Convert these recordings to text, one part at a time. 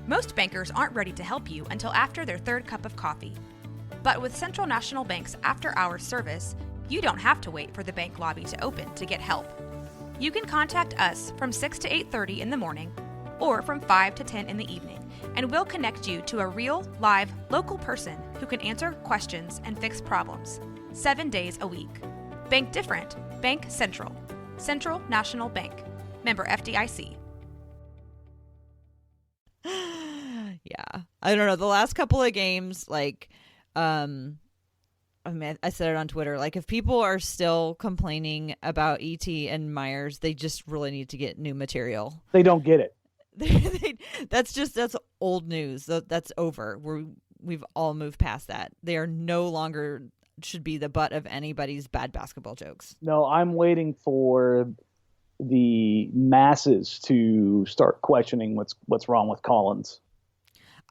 Most bankers aren't ready to help you until after their third cup of coffee. But with Central National Bank's after-hours service, you don't have to wait for the bank lobby to open to get help. You can contact us from 6 to 8:30 in the morning or from 5 to 10 in the evening, and we'll connect you to a real, live, local person who can answer questions and fix problems 7 days a week. Bank different. Bank Central. Central National Bank. Member FDIC. Yeah. I don't know. The last couple of games, like, I mean, I said it on Twitter, like, if people are still complaining about ET and Meyers, they just really need to get new material. They don't get it. That's old news. That's over. We've all moved past that. They are no longer should be the butt of anybody's bad basketball jokes. No, I'm waiting for the masses to start questioning what's wrong with Collins.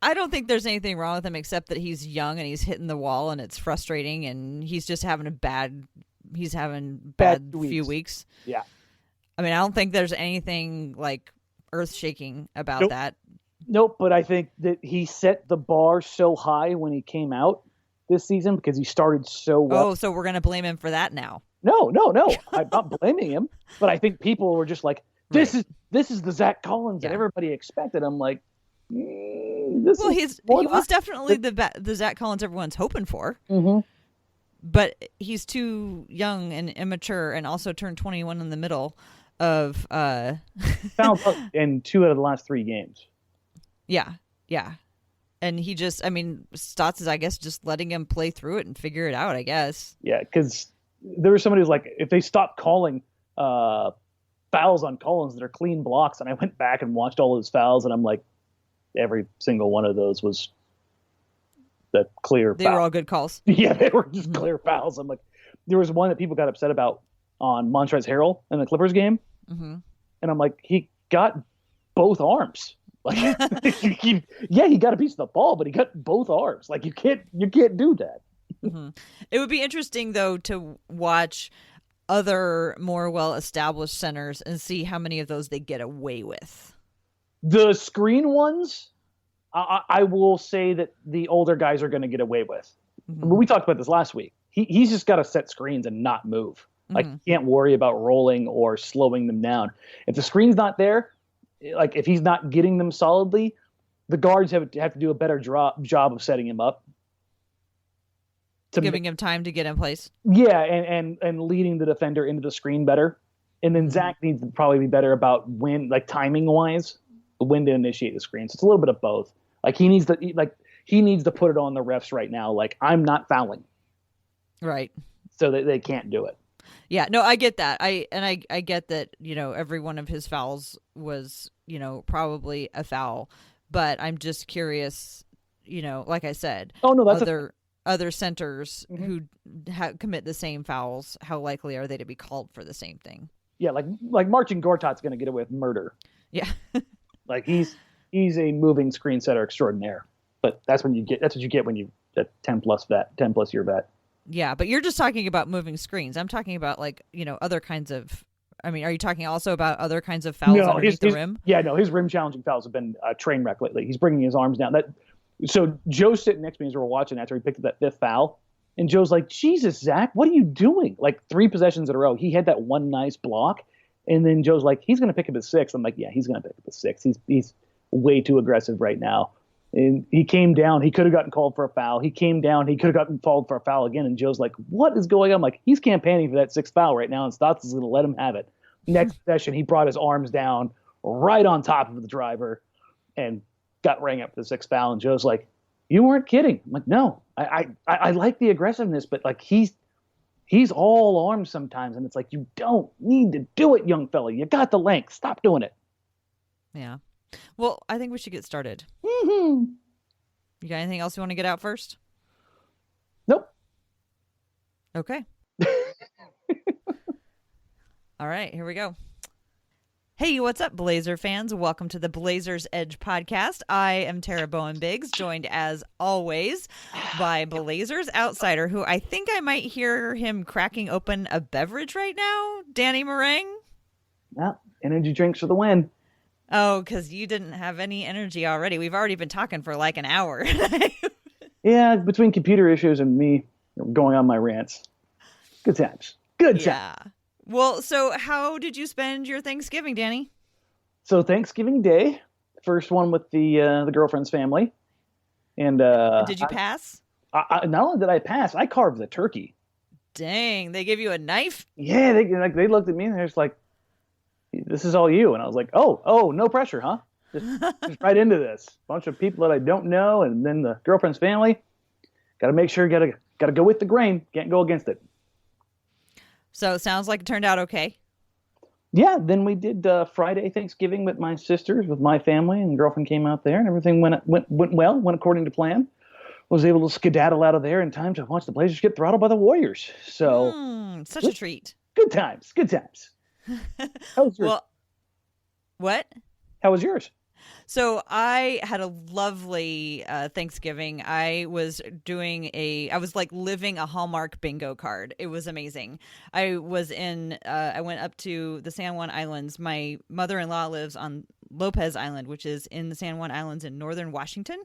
I don't think there's anything wrong with him except that he's young and he's hitting the wall and it's frustrating and he's just having bad few weeks. Yeah. I mean, I don't think there's anything like earth-shaking about that. Nope, but I think that he set the bar so high when he came out this season because he started so well. Oh, so we're going to blame him for that now. No. I'm not blaming him, but I think people were just like, this is the Zach Collins that everybody expected. I'm like, he was definitely the Zach Collins everyone's hoping for. Mm-hmm. But he's too young and immature and also turned 21 in the middle of fouled in 2 out of the last 3 games. Yeah. And he just, I mean, Stotts is, I guess, just letting him play through it and figure it out, I guess. Yeah, because there was somebody who's like, if they stop calling fouls on Collins that are clean blocks, and I went back and watched all his fouls, and I'm like, every single one of those was the clear foul. They were all good calls. Yeah, they were just clear fouls. I'm like, there was one that people got upset about on Montrezl Harrell in the Clippers game. Mm-hmm. And I'm like, he got both arms. Like, he got a piece of the ball, but he got both arms. Like, you can't do that. Mm-hmm. It would be interesting, though, to watch other more well-established centers and see how many of those they get away with. The screen ones, I will say that the older guys are going to get away with. Mm-hmm. But we talked about this last week. He's just got to set screens and not move. Like, you can't worry about rolling or slowing them down. If the screen's not there, like if he's not getting them solidly, the guards have to do a better job of setting him up. Giving him time to get in place. Yeah, and leading the defender into the screen better. And then Zach needs to probably be better about when, like timing-wise, when to initiate the screen. So it's a little bit of both. Like he needs to put it on the refs right now. Like, I'm not fouling. Right. So that they can't do it. Yeah, no, I get that. I get that, every one of his fouls was, probably a foul. But I'm just curious, like I said, other centers who commit the same fouls, how likely are they to be called for the same thing? Yeah, like Marcin Gortat's going to get away with murder. Yeah. Like he's a moving screen setter extraordinaire. But that's what you get when you a 10 plus year vet. Yeah, but you're just talking about moving screens. I'm talking about other kinds of. I mean, are you talking also about other kinds of fouls underneath the rim? Yeah, no, his rim challenging fouls have been a train wreck lately. He's bringing his arms down. So Joe's sitting next to me as we're watching after he picked up that 5th foul, and Joe's like, "Jesus, Zach, what are you doing?" Like 3 possessions in a row, he had that one nice block, and then Joe's like, "He's going to pick up his 6th." I'm like, "Yeah, he's going to pick up his 6th. He's way too aggressive right now." And he came down. He could have gotten called for a foul. He came down. He could have gotten called for a foul again. And Joe's like, "What is going on?" I'm like, he's campaigning for that 6th foul right now, and Stotts is going to let him have it. Next session, he brought his arms down right on top of the driver and got rang up for the 6th foul. And Joe's like, "You weren't kidding." I'm like, "No, I like the aggressiveness, but like he's all arms sometimes, and it's like you don't need to do it, young fella. You got the length. Stop doing it." Yeah. Well, I think we should get started. Mm-hmm. You got anything else you want to get out first? Nope. Okay. All right, here we go. Hey, what's up, Blazer fans? Welcome to the Blazers Edge podcast. I am Tara Bowen-Biggs, joined as always by Blazers Outsider, who I think I might hear him cracking open a beverage right now, Danny Meringue. Well, energy drinks for the win. Oh, because you didn't have any energy already. We've already been talking for like an hour. Yeah, between computer issues and me going on my rants. Good times. Good times. Yeah. Well, so how did you spend your Thanksgiving, Danny? So Thanksgiving Day, first one with the girlfriend's family. And did you pass? Not only did I pass, I carved the turkey. Dang, they give you a knife? Yeah, they looked at me and they're just like, "This is all you." And I was like, "Oh, no pressure, huh? Just right into this. Bunch of people that I don't know, and then the girlfriend's family. Got to make sure, got to go with the grain. Can't go against it." So it sounds like it turned out okay. Yeah, then we did Friday Thanksgiving with my sisters, with my family, and the girlfriend came out there, and everything went well, went according to plan. Was able to skedaddle out of there in time to watch the Blazers get throttled by the Warriors. So such a treat. Good times. How was yours? Well, what? How was yours? So I had a lovely Thanksgiving. I was like living a Hallmark bingo card. It was amazing. I went up to the San Juan Islands. My mother-in-law lives on Lopez Island, which is in the San Juan Islands in northern Washington.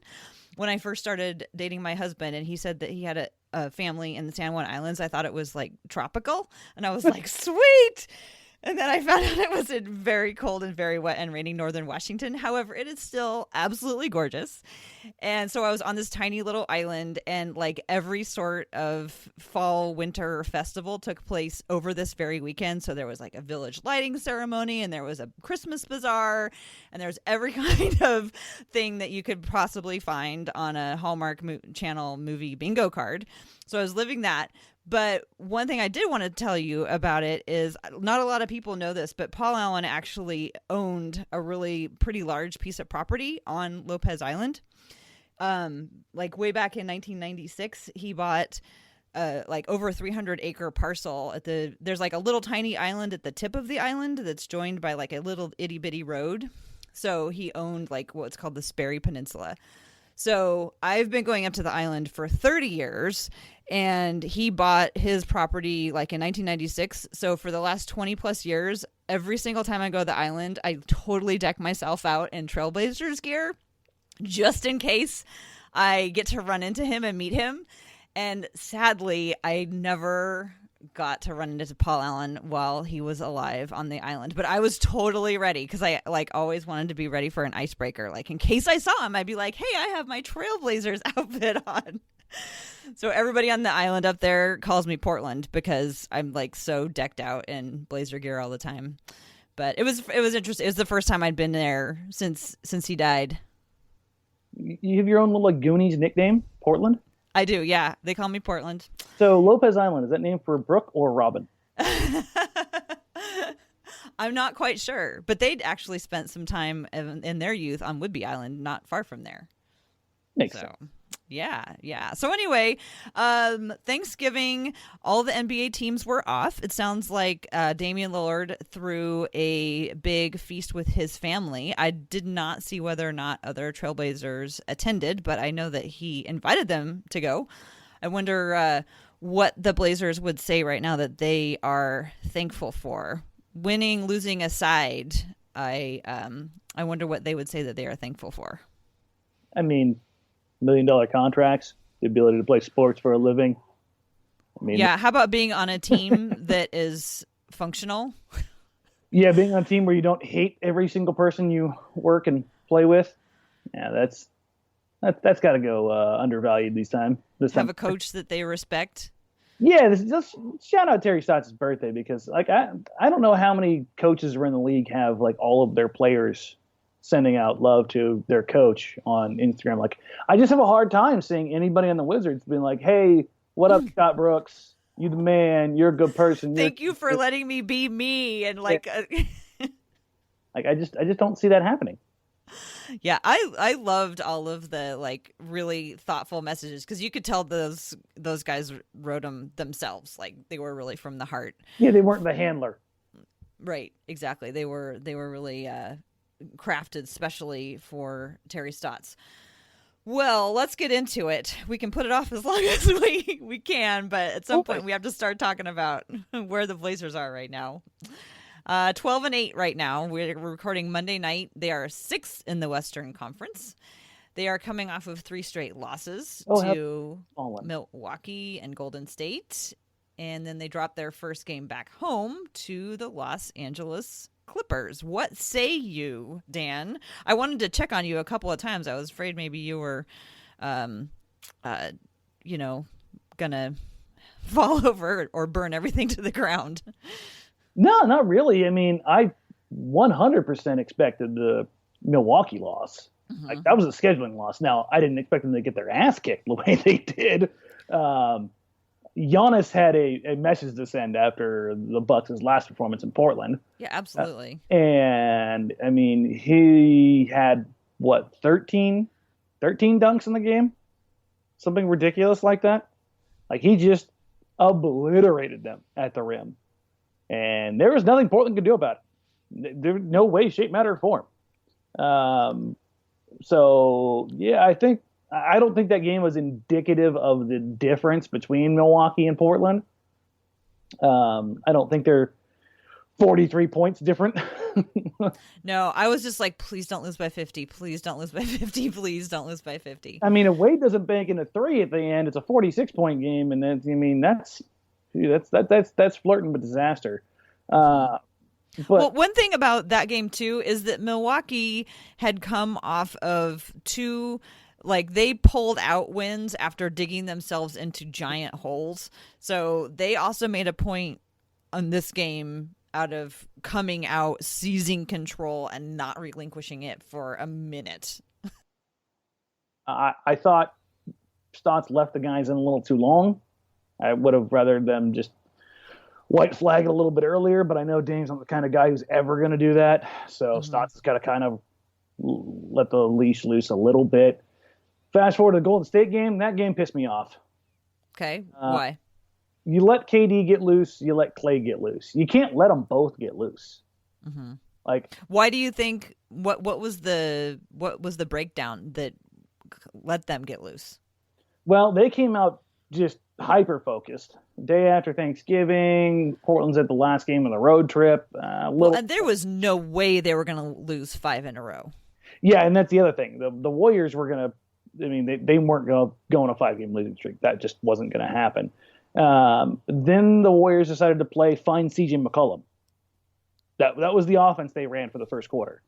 When I first started dating my husband and he said that he had a family in the San Juan Islands, I thought it was like tropical. And I was like, sweet. And then I found out it was in very cold and very wet and rainy northern Washington. However, it is still absolutely gorgeous. And so I was on this tiny little island, and like every sort of fall, winter festival took place over this very weekend. So there was like a village lighting ceremony, and there was a Christmas bazaar, and there's every kind of thing that you could possibly find on a Hallmark Channel movie bingo card. So I was living that. But one thing I did want to tell you about it is not a lot of people know this, but Paul Allen actually owned a really pretty large piece of property on Lopez Island. Like way back in 1996, he bought like over a 300-acre parcel there's like a little tiny island at the tip of the island that's joined by like a little itty bitty road. So he owned like what's called the Sperry Peninsula. So I've been going up to the island for 30 years, and he bought his property like in 1996. So for the last 20 plus years, every single time I go to the island, I totally deck myself out in Trailblazers gear just in case I get to run into him and meet him. And sadly, I never got to run into Paul Allen while he was alive on the island, but I was totally ready because I like always wanted to be ready for an icebreaker. Like in case I saw him, I'd be like, "Hey, I have my Trailblazers outfit on." So everybody on the island up there calls me Portland because I'm like so decked out in Blazer gear all the time. But it was interesting. It was the first time I'd been there since he died. You have your own little like Goonies nickname, Portland? I do, yeah. They call me Portland. So Lopez Island, is that named for Brooke or Robin? I'm not quite sure, but they'd actually spent some time in their youth on Whidbey Island, not far from there. Makes sense. Yeah. So anyway, Thanksgiving, all the NBA teams were off. It sounds like Damian Lillard threw a big feast with his family. I did not see whether or not other Trailblazers attended, but I know that he invited them to go. I wonder what the Blazers would say right now that they are thankful for. Winning, losing aside, I wonder what they would say that they are thankful for. I mean, $1 million contracts, the ability to play sports for a living. I mean, yeah. How about being on a team that is functional? Yeah, being on a team where you don't hate every single person you work and play with. Yeah, that's got to go undervalued this time. Have a coach that they respect. Yeah, just shout out Terry Stotts' birthday because like I don't know how many coaches around the league have like all of their players sending out love to their coach on Instagram. Like, I just have a hard time seeing anybody on the Wizards being like, "Hey, what up, Scott Brooks? You the man. You're a good person. Thank you for letting me be me." And like, like I just don't see that happening. Yeah, I loved all of the like really thoughtful messages because you could tell those guys wrote them themselves. Like they were really from the heart. Yeah, they weren't the handler. Right. Exactly. They were really crafted specially for Terry Stotts. Well, let's get into it. We can put it off as long as we can, but at some point we have to start talking about where the Blazers are right now. 12-8 right now. We're recording Monday night. They are 6th in the Western Conference. They are coming off of 3 straight losses to Milwaukee and Golden State. And then they dropped their first game back home to the Los Angeles Clippers. What say you, Dan? I wanted to check on you a couple of times. I was afraid maybe you were, gonna fall over or burn everything to the ground. No, not really. I mean, I 100% expected the Milwaukee loss. Mm-hmm. Like, that was a scheduling loss. Now, I didn't expect them to get their ass kicked the way they did. Giannis had a message to send after the Bucks' last performance in Portland. Yeah, absolutely. And, I mean, he had, 13 dunks in the game? Something ridiculous like that. Like, he just obliterated them at the rim. And there was nothing Portland could do about it. There was no way, shape, matter, or form. So, yeah, I don't think that game was indicative of the difference between Milwaukee and Portland. I don't think they're 43 points different. No, I was just like, please don't lose by 50. Please don't lose by 50. Please don't lose by 50. I mean, if Wade doesn't bank in a 3 at the end, it's a 46-point game, and that's flirting with disaster. But one thing about that game too is that Milwaukee had come off of 2. Like, they pulled out wins after digging themselves into giant holes. So they also made a point on this game out of coming out, seizing control, and not relinquishing it for a minute. I thought Stotts left the guys in a little too long. I would have rather them just white flag it a little bit earlier, but I know Dame's not the kind of guy who's ever going to do that. So Stotts has got to kind of let the leash loose a little bit. Fast forward to the Golden State game. That game pissed me off. Okay. Why? You let KD get loose. You let Klay get loose. You can't let them both get loose. Mm-hmm. Like, why do you think? What was the breakdown that let them get loose? Well, they came out just hyper focused. Day after Thanksgiving, Portland's at the last game of the road trip. And there was no way they were going to lose 5 in a row. Yeah, and that's the other thing. The Warriors were going to. I mean, they weren't going to go on a 5-game losing streak. That just wasn't going to happen. Then the Warriors decided to find CJ McCollum. That was the offense they ran for the first quarter.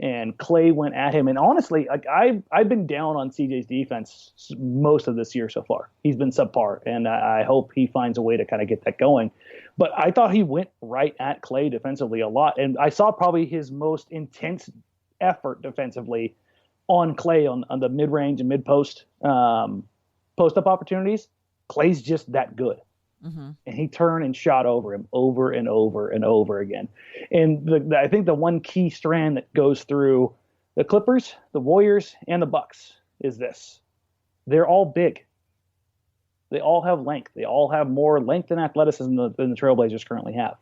And Klay went at him. And honestly, like, I've been down on CJ's defense most of this year so far. He's been subpar, and I hope he finds a way to kind of get that going. But I thought he went right at Klay defensively a lot. And I saw probably his most intense effort defensively on Klay on the mid-range and mid-post post-up opportunities. Klay's just that good. Mm-hmm. And he turned and shot over him over and over and over again. And I think the one key strand that goes through the Clippers, the Warriors, and the Bucks is this. They're all big. They all have length. They all have more length and athleticism than the Trailblazers currently have.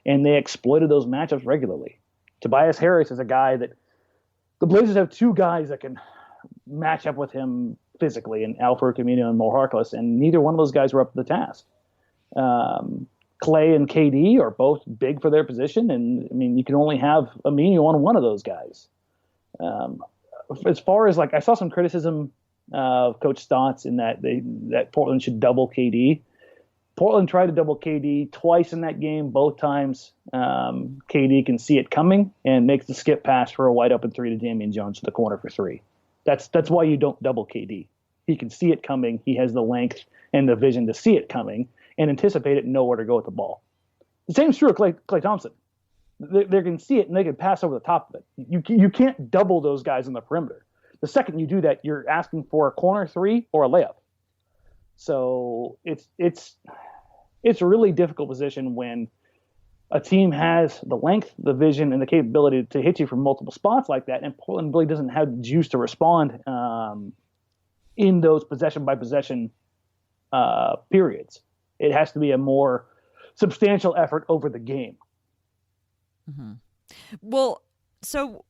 And they exploited those matchups regularly. Tobias Harris is a guy that the Blazers have 2 guys that can match up with him physically, and Al-Farouq Aminu and Harkless, and neither one of those guys were up to the task. Klay and KD are both big for their position, and I mean, you can only have Aminu on one of those guys. As far as, like, I saw some criticism of Coach Stotts in that Portland should double KD. Portland tried to double KD twice in that game. Both times KD can see it coming and makes the skip pass for a wide open 3 to Damian Jones to the corner for 3. That's why you don't double KD. He can see it coming. He has the length and the vision to see it coming and anticipate it and know where to go with the ball. The same is true of Klay Thompson. They can see it and they can pass over the top of it. You can't double those guys on the perimeter. The second you do that, you're asking for a corner 3 or a layup. So it's a really difficult position when a team has the length, the vision, and the capability to hit you from multiple spots like that, and Portland really doesn't have the juice to respond in those possession-by-possession periods. It has to be a more substantial effort over the game. Mm-hmm. Well, so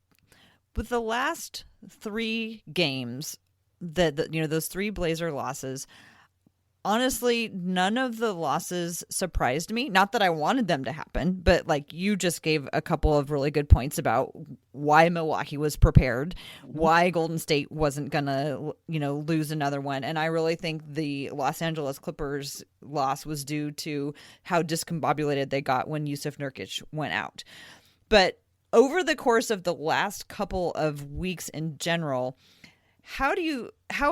with the last 3 games, those 3 Blazer losses, honestly, none of the losses surprised me. Not that I wanted them to happen, but like you just gave a couple of really good points about why Milwaukee was prepared, why Golden State wasn't going to, lose another one. And I really think the Los Angeles Clippers loss was due to how discombobulated they got when Jusuf Nurkic went out. But over the course of the last couple of weeks in general, how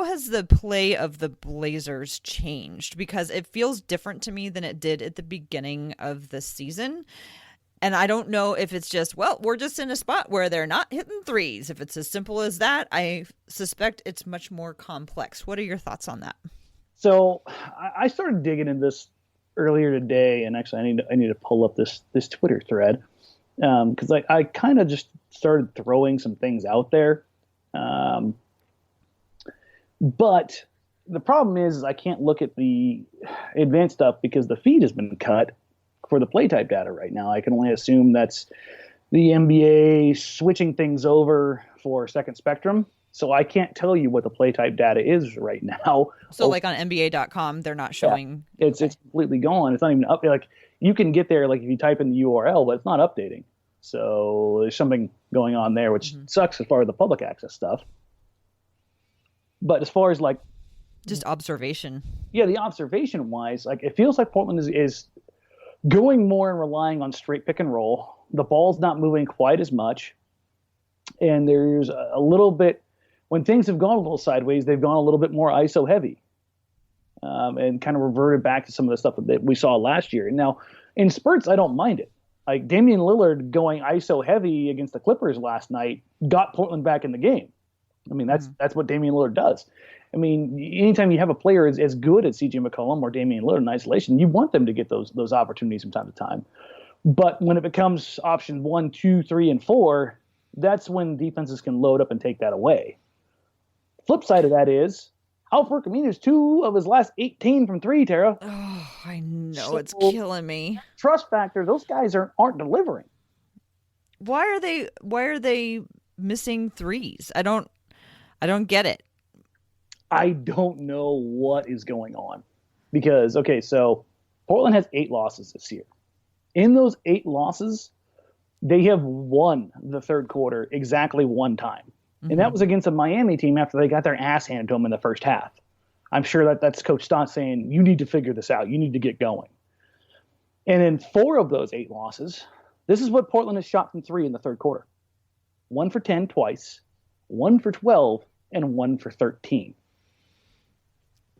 has the play of the Blazers changed? Because it feels different to me than it did at the beginning of the season. And I don't know if it's just, we're just in a spot where they're not hitting threes. If it's as simple as that, I suspect it's much more complex. What are your thoughts on that? So I started digging in this earlier today, and actually I need to pull up this Twitter thread because I kind of just started throwing some things out there. But the problem is I can't look at the advanced stuff because the feed has been cut for the play type data right now. I can only assume that's the NBA switching things over for Second Spectrum. So I can't tell you what the play type data is right now. So like on NBA.com, they're not showing. Yeah, it's completely gone. It's not even up. Like you can get there, like if you type in the URL, but it's not updating. So there's something going on there, which sucks as far as the public access stuff. But as far as like just observation, the observation wise, like it feels like Portland is going more and relying on straight pick and roll. The ball's not moving quite as much, and there's a little bit when things have gone a little sideways, they've gone a little bit more ISO heavy, and kind of reverted back to some of the stuff that we saw last year. And now in spurts, I don't mind it. Like Damian Lillard going ISO heavy against the Clippers last night got Portland back in the game. I mean, that's what Damian Lillard does. I mean, anytime you have a player as good as C.J. McCollum or Damian Lillard in isolation, you want them to get those opportunities from time to time. But when it becomes option 1, 2, 3, and 4, that's when defenses can load up and take that away. Flip side of that is Al-Farouq Aminu 2 of his last 18 from 3, Tara. Oh, I know. So, it's killing me. Trust factor, those guys aren't delivering. Why are they missing threes? I don't get it. I don't know what is going on because, so Portland has 8 losses this year. In those 8 losses, they have won the third quarter exactly one time. And that was against a Miami team after they got their ass handed to them in the first half. I'm sure that's Coach Stotts saying, you need to figure this out. You need to get going. And in 4 of those 8 losses, this is what Portland has shot from 3 in the third quarter. 1 for 10 twice, 1 for 12, and 1 for 13.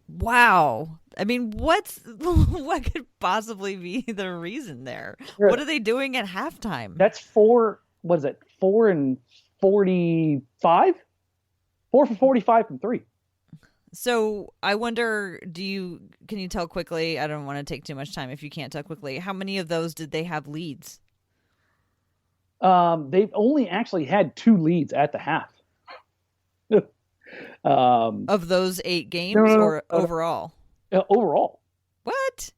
Wow. I mean, what could possibly be the reason there? Sure. What are they doing at halftime? That's 4 and 45? 4 for 45 from 3. So I wonder, can you tell quickly? I don't want to take too much time if you can't tell quickly. How many of those did they have leads? They've only actually had 2 leads at the half. Of those 8 games or overall? Overall. What?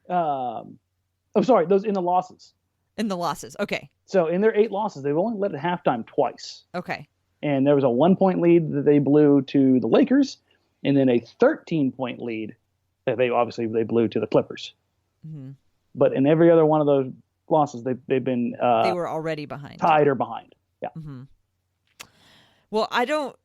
I'm sorry, those in the losses. In the losses, okay. So in their 8 losses, they've only led at halftime twice. Okay. And there was a 1-point lead that they blew to the Lakers, and then a 13-point lead that they blew to the Clippers. Mm-hmm. But in every other one of those losses, they've been they were already behind, tied or behind. Yeah. Mm-hmm. Well, I don't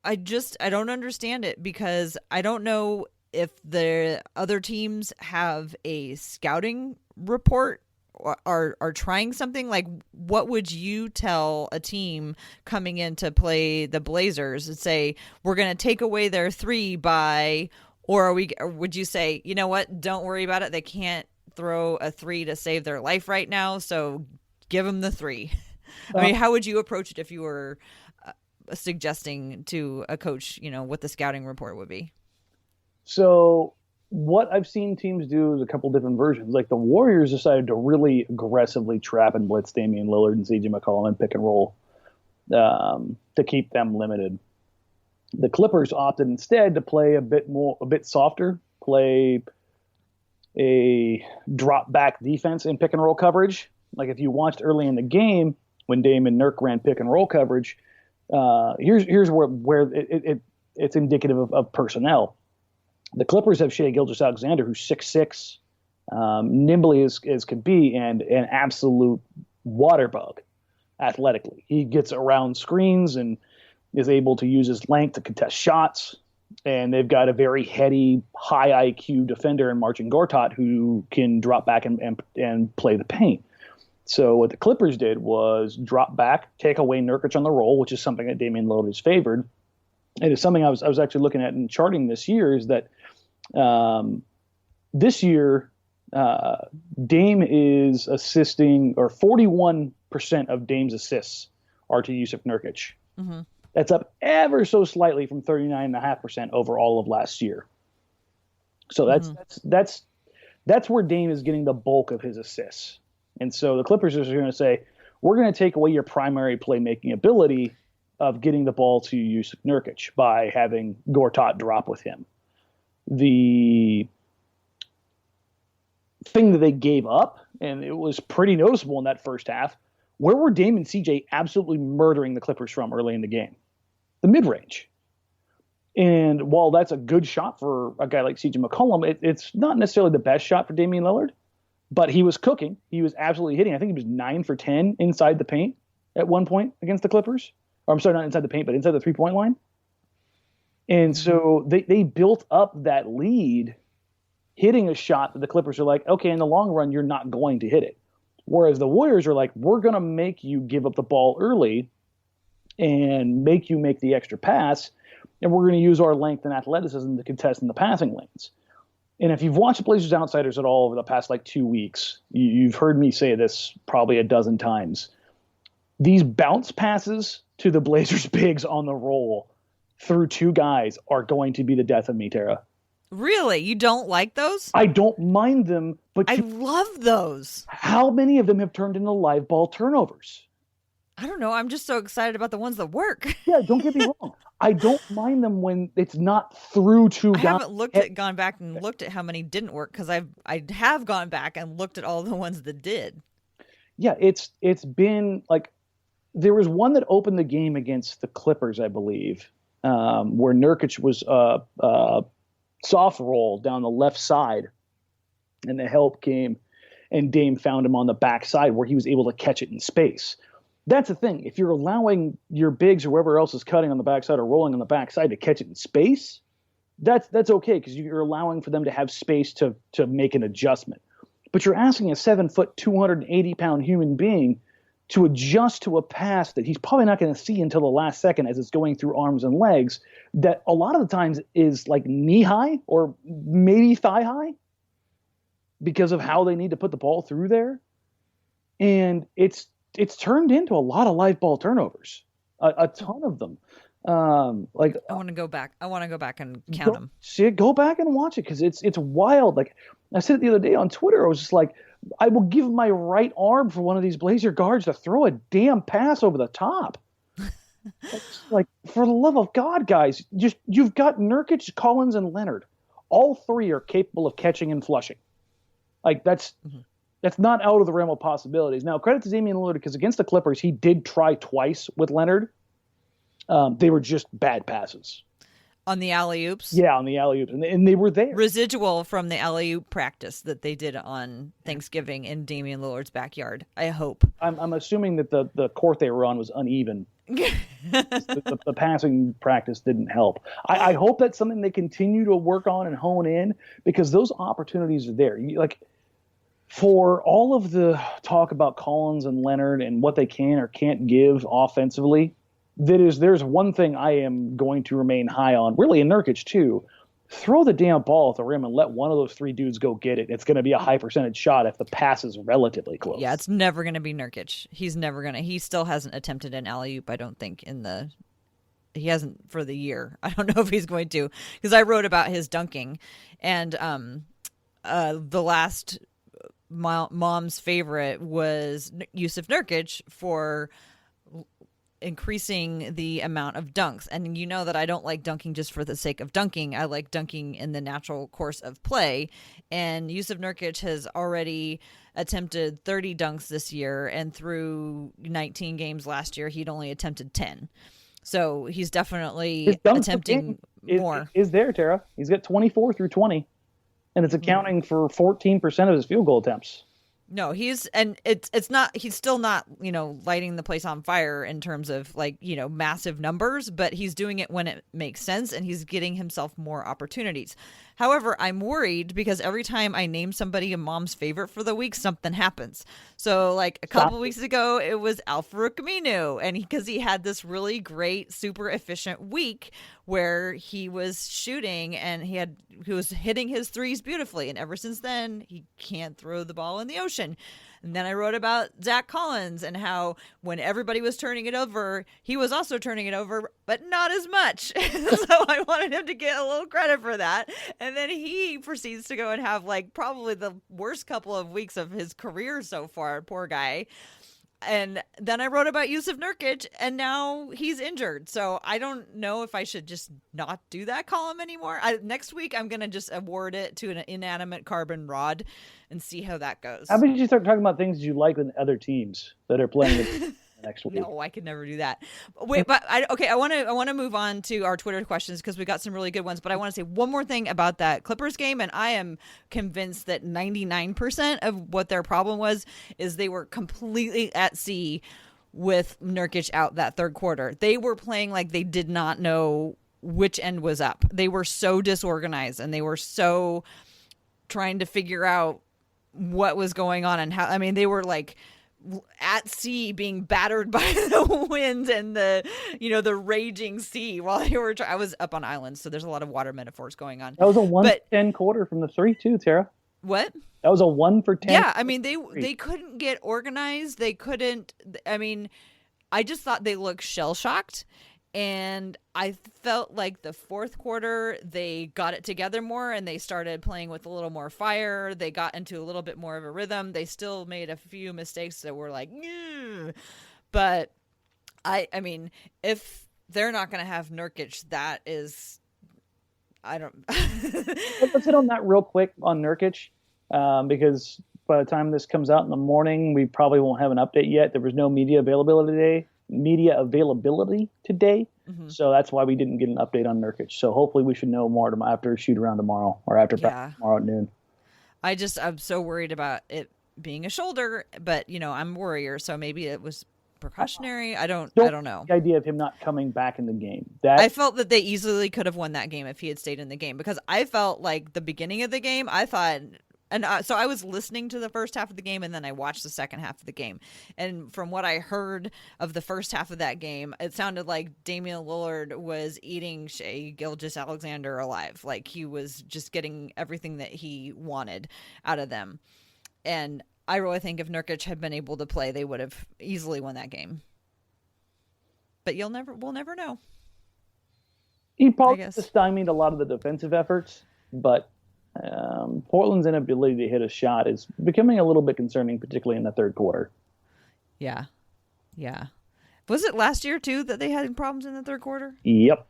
understand it because I don't know if the other teams have a scouting report or are trying something. Like, what would you tell a team coming in to play the Blazers and say, we're going to take away their 3 by, or would you say, you know what, don't worry about it. They can't throw a 3 to save their life right now. So give them the 3. I mean, how would you approach it if you were suggesting to a coach, what the scouting report would be? So what I've seen teams do is a couple different versions. Like the Warriors decided to really aggressively trap and blitz Damian Lillard and C.J. McCollum and pick and roll to keep them limited. The Clippers opted instead to play a bit softer, play a drop back defense in pick and roll coverage. Like if you watched early in the game when Dame and Nurk ran pick and roll coverage, here's where it's indicative of personnel. The Clippers have Shai Gilgeous-Alexander, who's 6'6", nimbly as could be, and an absolute water bug athletically. He gets around screens and is able to use his length to contest shots. And they've got a very heady, high IQ defender in Marcin Gortat who can drop back and play the paint. So what the Clippers did was drop back, take away Nurkic on the roll, which is something that Damian Lillard has favored. It is something I was actually looking at and charting this year, is that this year Dame is assisting, or 41% of Dame's assists are to Jusuf Nurkic. Mm-hmm. That's up ever so slightly from 39.5% over all of last year. So that's where Dame is getting the bulk of his assists. And so the Clippers are going to say, we're going to take away your primary playmaking ability of getting the ball to Jusuf Nurkic by having Gortat drop with him. The thing that they gave up, and it was pretty noticeable in that first half, where were Dame and CJ absolutely murdering the Clippers from early in the game? The mid-range. And while that's a good shot for a guy like CJ McCollum, it's not necessarily the best shot for Damian Lillard, but he was cooking. He was absolutely hitting. I think he was 9 for 10 inside the paint at one point against the Clippers. Or I'm sorry, not inside the paint, but inside the three-point line. And so they built up that lead, hitting a shot that the Clippers are like, okay, in the long run, you're not going to hit it. Whereas the Warriors are like, we're going to make you give up the ball early and make you make the extra pass, and we're going to use our length and athleticism to contest in the passing lanes. And if you've watched Blazers Outsiders at all over the past 2 weeks, you've heard me say this probably a dozen times. These bounce passes to the Blazers bigs on the roll through two guys are going to be the death of me, Tara. Really? You don't like those? I don't mind them, but I love those. How many of them have turned into live ball turnovers? I don't know. I'm just so excited about the ones that work. Yeah, don't get me wrong. I don't mind them when it's not through two guys. I haven't gone back and looked at how many didn't work, because I have gone back and looked at all the ones that did. Yeah, it's been like, there was one that opened the game against the Clippers, I believe, where Nurkic was soft roll down the left side, and the help came, and Dame found him on the backside where he was able to catch it in space. That's the thing. If you're allowing your bigs or whoever else is cutting on the backside or rolling on the backside to catch it in space, that's okay, because you're allowing for them to have space to make an adjustment. But you're asking a 7-foot, 280-pound human being to adjust to a pass that he's probably not going to see until the last second as it's going through arms and legs, that a lot of the times is like knee high or maybe thigh high because of how they need to put the ball through there. And it's turned into a lot of live ball turnovers, a ton of them. I want to go back. I want to go back and count them. Go back and watch it, because it's wild. Like I said it the other day on Twitter, I was just like, I will give my right arm for one of these Blazer guards to throw a damn pass over the top. Like, for the love of God, guys, you've got Nurkic, Collins, and Leonard. All three are capable of catching and flushing. Like that's not out of the realm of possibilities. Now, credit to Damian Lillard, because against the Clippers, he did try twice with Leonard. They were just bad passes. On the alley-oops? Yeah, on the alley-oops. And they were there. Residual from the alley-oop practice that they did on Thanksgiving in Damian Lillard's backyard, I hope. I'm assuming that the court they were on was uneven. the passing practice didn't help. I hope that's something they continue to work on and hone in, because those opportunities are there. For all of the talk about Collins and Leonard and what they can or can't give offensively, there's one thing I am going to remain high on, really, in Nurkic too. Throw the damn ball at the rim and let one of those three dudes go get it. It's going to be a high percentage shot if the pass is relatively close. Yeah, it's never going to be Nurkic. He still hasn't attempted an alley-oop, I don't think, he hasn't for the year. I don't know if he's going to, because I wrote about his dunking, and the last mom's favorite was Jusuf Nurkic for increasing the amount of dunks. And you know that I don't like dunking just for the sake of dunking. I like dunking in the natural course of play. And Jusuf Nurkic has already attempted 30 dunks this year, and through 19 games last year, he'd only attempted 10. So he's definitely attempting is there, Tara. He's got 24 through 20, and it's accounting for 14% of his field goal attempts. No, he's still not, lighting the place on fire in terms of massive numbers, but he's doing it when it makes sense and he's getting himself more opportunities. However, I'm worried because every time I name somebody a mom's favorite for the week, something happens. So a couple weeks ago, it was Al-Farouq Aminu, and because he had this really great, super efficient week where he was shooting and he was hitting his threes beautifully. And ever since then, he can't throw the ball in the ocean. And then I wrote about Zach Collins and how when everybody was turning it over, he was also turning it over, but not as much. So I wanted him to get a little credit for that. And then he proceeds to go and have probably the worst couple of weeks of his career so far. Poor guy. And then I wrote about Jusuf Nurkic, and now he's injured. So I don't know if I should just not do that column anymore. Next week, I'm going to just award it to an inanimate carbon rod and see how that goes. How about you start talking about things you like with other teams that are playing next week? No, I could never do that. Wait, but I want to move on to our Twitter questions because we got some really good ones. But I want to say one more thing about that Clippers game, and I am convinced that 99% of what their problem was is they were completely at sea with Nurkic out that third quarter. They were playing like they did not know which end was up. They were so disorganized and they were so trying to figure out what was going on and how. I mean, they were at sea being battered by the wind and the raging sea while they were I was up on islands, so there's a lot of water metaphors going on. That was a 1 for 10 quarter from the 3 too, Tara. What? That was a 1 for 10. Yeah, I mean they couldn't get organized. They couldn't. I mean, I just thought they looked shell shocked. And I felt like the fourth quarter, they got it together more and they started playing with a little more fire. They got into a little bit more of a rhythm. They still made a few mistakes that were but I mean, if they're not going to have Nurkic, that is, I don't. Let's hit on that real quick on Nurkic, because by the time this comes out in the morning, we probably won't have an update yet. There was no media availability today. Mm-hmm. So that's why we didn't get an update on Nurkic. So hopefully we should know more after shoot around tomorrow or after practice tomorrow at noon. I'm so worried about it being a shoulder, but I'm a worrier, so maybe it was precautionary. I don't know. The idea of him not coming back in the game. I felt that they easily could have won that game if he had stayed in the game, because I felt like the beginning of the game, I thought. And so I was listening to the first half of the game, and then I watched the second half of the game. And from what I heard of the first half of that game, it sounded like Damian Lillard was eating Shai Gilgeous-Alexander alive. Like he was just getting everything that he wanted out of them. And I really think if Nurkic had been able to play, they would have easily won that game. But we'll never know. He probably stymied a lot of the defensive efforts, but Portland's inability to hit a shot is becoming a little bit concerning, particularly in the third quarter. Yeah. Was it last year too that they had problems in the third quarter? Yep.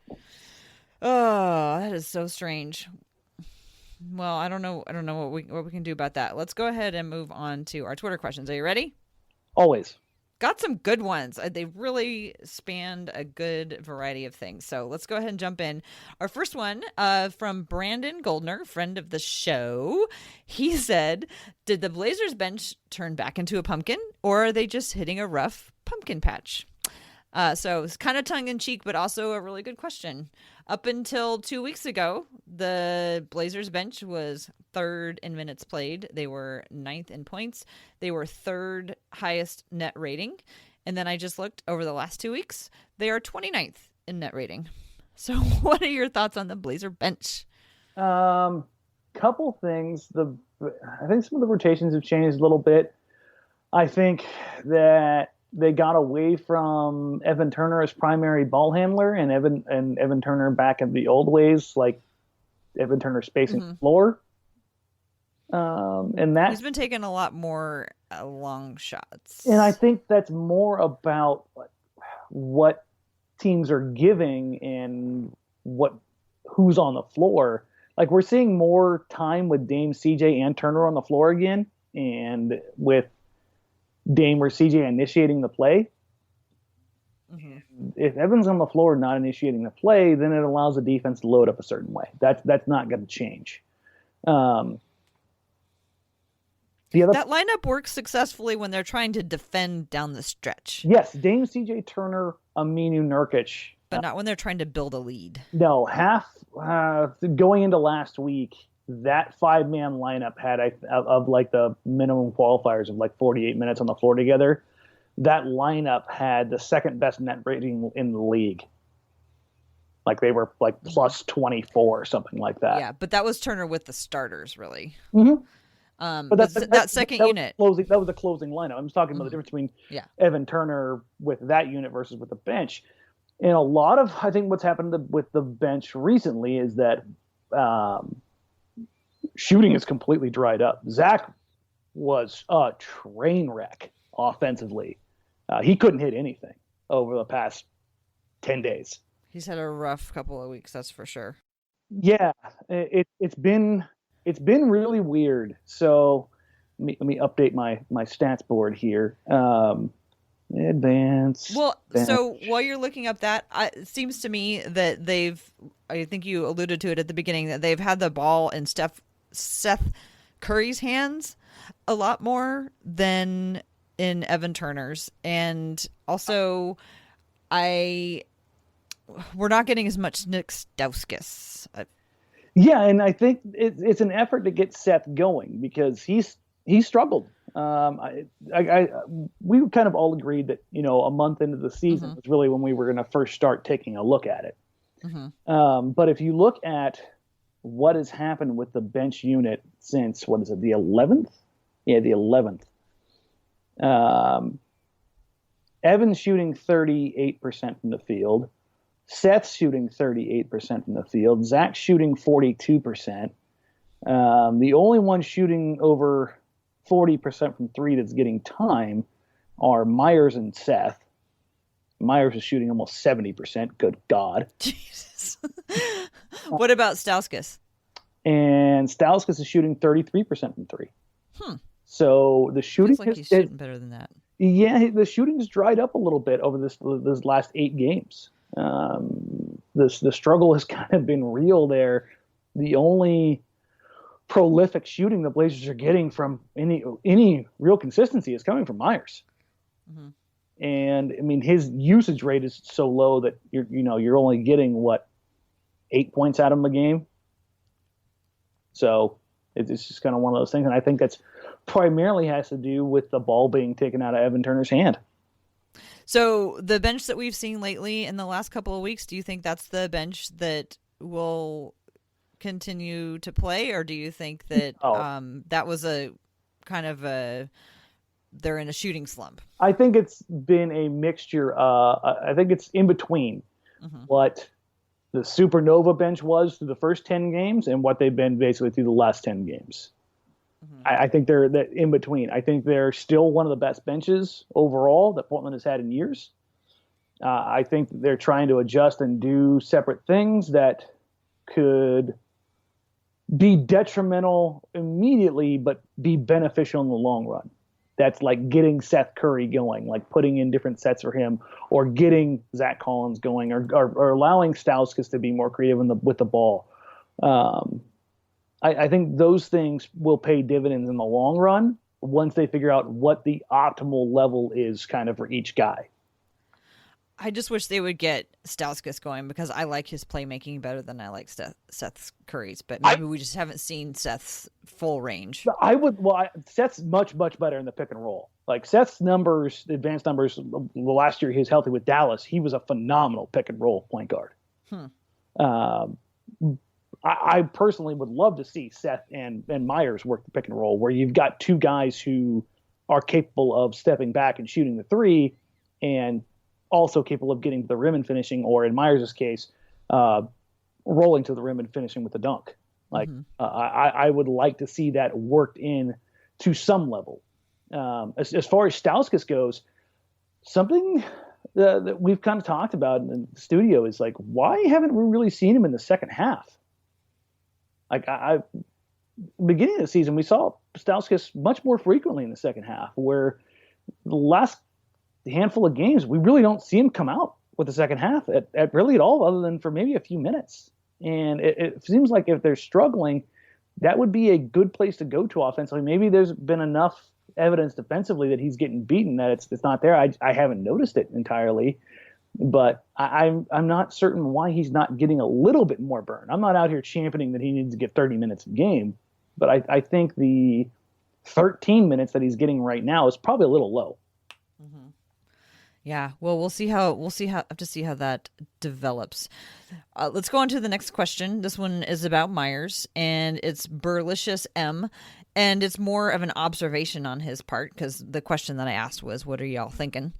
Oh, that is so strange. Well, I don't know what we can do about that. Let's go ahead and move on to our Twitter questions. Are you ready? Always. Got some good ones. They really spanned a good variety of things. So let's go ahead and jump in. Our first one from Brandon Goldner, friend of the show. He said, did the Blazers bench turn back into a pumpkin, or are they just hitting a rough pumpkin patch? So it's kind of tongue-in-cheek, but also a really good question. Up until 2 weeks ago, the Blazers bench was third in minutes played. They were ninth in points. They were third highest net rating. And then I just looked over the last 2 weeks. They are 29th in net rating. So what are your thoughts on the Blazer bench? Couple things. I think some of the rotations have changed a little bit. I think that they got away from Evan Turner as primary ball handler and Evan Turner back in the old ways, like Evan Turner spacing the floor. And that he's been taking a lot more long shots. And I think that's more about what teams are giving and who's on the floor. Like we're seeing more time with Dame, CJ, and Turner on the floor again, and with Dame or CJ initiating the play. Mm-hmm. If Evans on the floor not initiating the play, then it allows the defense to load up a certain way. That's not going to change. That lineup works successfully when they're trying to defend down the stretch. Yes, Dame, CJ Turner, Aminu, Nurkic. But not when they're trying to build a lead. No, going into last week, that 5-man lineup had of like the minimum qualifiers of like 48 minutes on the floor together. That lineup had the second best net rating in the league. Like they were like plus 24 or something like that. Yeah, but that was Turner with the starters, really. Mm-hmm. But that second unit. That was a closing lineup. I'm just talking about the difference between Evan Turner with that unit versus with the bench. And a lot of, I think what's happened with the bench recently is that shooting is completely dried up. Zach was a train wreck offensively. He couldn't hit anything over the past 10 days. He's had a rough couple of weeks, that's for sure. Yeah, it's been really weird. So let me update my stats board here. Advance. Well, so while you're looking up that, it seems to me that I think you alluded to it at the beginning, that they've had the ball in Seth Curry's hands a lot more than in Evan Turner's. And also, we're not getting as much Nik Stauskas. Yeah, and I think it's an effort to get Seth going because he struggled. We kind of all agreed that, a month into the season was really when we were going to first start taking a look at it. Mm-hmm. But if you look at what has happened with the bench unit since, what is it, the 11th? Yeah, the 11th. Evan's shooting 38% from the field. Seth's shooting 38% from the field. Zach's shooting 42%. The only one shooting over 40% from three that's getting time are Meyers and Seth. Meyers is shooting almost 70%. Good God. Jesus. What about Stauskas? And Stauskas is shooting 33% from three. So the shooting feels like he's shooting better than that. Yeah, the shooting's dried up a little bit over this last 8 games. The struggle has kind of been real there. The only prolific shooting the Blazers are getting from any real consistency is coming from Meyers. Mm-hmm. And I mean, his usage rate is so low that you're only getting 8 points out of him a game. So it's just kind of one of those things. And I think that's primarily has to do with the ball being taken out of Evan Turner's hand. So the bench that we've seen lately in the last couple of weeks, do you think that's the bench that will continue to play, or do you think that that was a kind of they're in a shooting slump? I think it's been a mixture. I think it's in between what the Supernova bench was through the first 10 games and what they've been basically through the last 10 games. I think they're in between. I think they're still one of the best benches overall that Portland has had in years. I think they're trying to adjust and do separate things that could be detrimental immediately, but be beneficial in the long run. That's like getting Seth Curry going, like putting in different sets for him, or getting Zach Collins going, or allowing Stauskas to be more creative with the ball. I think those things will pay dividends in the long run once they figure out what the optimal level is kind of for each guy. I just wish they would get Stauskas going because I like his playmaking better than I like Seth Curry's, but maybe we just haven't seen Seth's full range. Seth's much better in the pick and roll. Like Seth's numbers, advanced numbers, the last year he was healthy with Dallas, he was a phenomenal pick and roll point guard. I personally would love to see Seth and Meyers work the pick and roll, where you've got two guys who are capable of stepping back and shooting the three, and also capable of getting to the rim and finishing, or in Meyers' case, rolling to the rim and finishing with a dunk. Like I would like to see that worked in to some level. As far as Stauskas goes, something that we've kind of talked about in the studio is like, why haven't we really seen him in the second half? Like beginning of the season, we saw Stauskas much more frequently in the second half, where the last handful of games, we really don't see him come out with the second half at really at all, other than for maybe a few minutes. And it seems like if they're struggling, that would be a good place to go to offensively. Maybe there's been enough evidence defensively that he's getting beaten that it's not there. I haven't noticed it entirely, but I'm not certain why he's not getting a little bit more burn. I'm not out here championing that he needs to get 30 minutes a game, but I think the 13 minutes that he's getting right now is probably a little low. Mm-hmm. Yeah, well, we'll have to see how that develops. Let's go on to the next question. This one is about Meyers, and it's Burlicious M, and it's more of an observation on his part, because the question that I asked was, what are y'all thinking?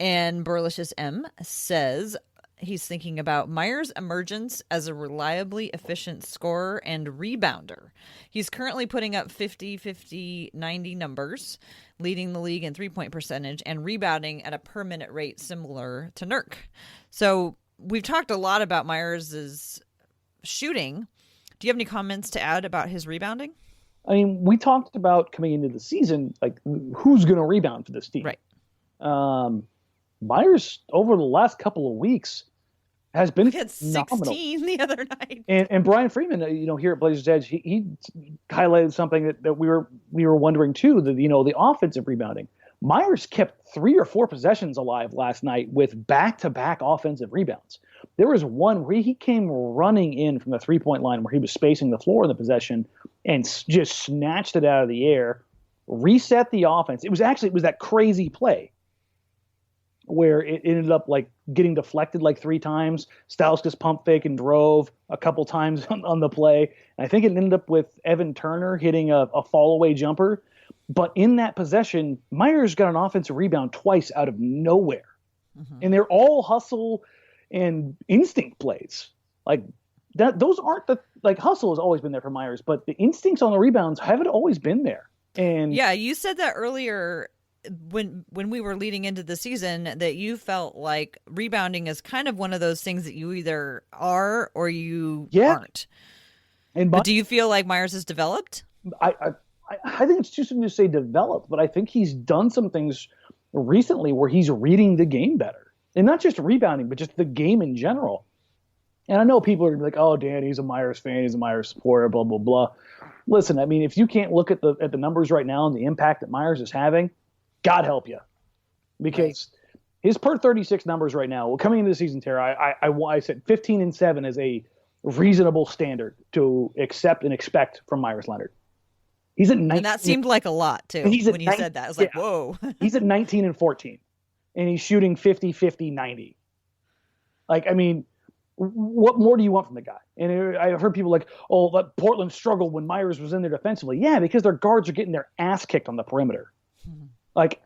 And Burlicious M says he's thinking about Meyers' emergence as a reliably efficient scorer and rebounder. He's currently putting up 50, 50, 90 numbers, leading the league in three-point percentage and rebounding at a per-minute rate similar to Nurk. So we've talked a lot about Meyers' shooting. Do you have any comments to add about his rebounding? I mean, we talked about coming into the season, like, who's going to rebound for this team? Right. Meyers, over the last couple of weeks, has been he had 16 the other night. And Brian Freeman, here at Blazers Edge, he highlighted something that we were wondering too, that the offensive rebounding. Meyers kept 3 or 4 possessions alive last night with back-to-back offensive rebounds. There was one where he came running in from the three-point line where he was spacing the floor in the possession and just snatched it out of the air, reset the offense. It was that crazy play where it ended up like getting deflected like 3 times. Stauskas pump fake and drove a couple times on the play. And I think it ended up with Evan Turner hitting a fall away jumper. But in that possession, Meyers got an offensive rebound twice out of nowhere. Mm-hmm. And they're all hustle and instinct plays. Like that, those aren't hustle has always been there for Meyers, but the instincts on the rebounds haven't always been there. And yeah, you said that earlier when we were leading into the season, that you felt like rebounding is kind of one of those things that you either are or you aren't. But do you feel like Meyers has developed? I think it's too soon to say developed, but I think he's done some things recently where he's reading the game better. And not just rebounding, but just the game in general. And I know people are going to be like, oh, Dan, he's a Meyers fan, he's a Meyers supporter, blah, blah, blah. Listen, I mean, if you can't look at the numbers right now and the impact that Meyers is having, God help you. Because his per 36 numbers right now, coming into the season, Tara, I said 15-7 is a reasonable standard to accept and expect from Meyers Leonard. He's at 19. And that seemed like a lot, too, when you said that. I was like, whoa. He's at 19-14, and he's shooting 50, 50, 90. Like, I mean, what more do you want from the guy? And I heard people like, oh, but Portland struggled when Meyers was in there defensively. Yeah, because their guards are getting their ass kicked on the perimeter. Mm-hmm. Like,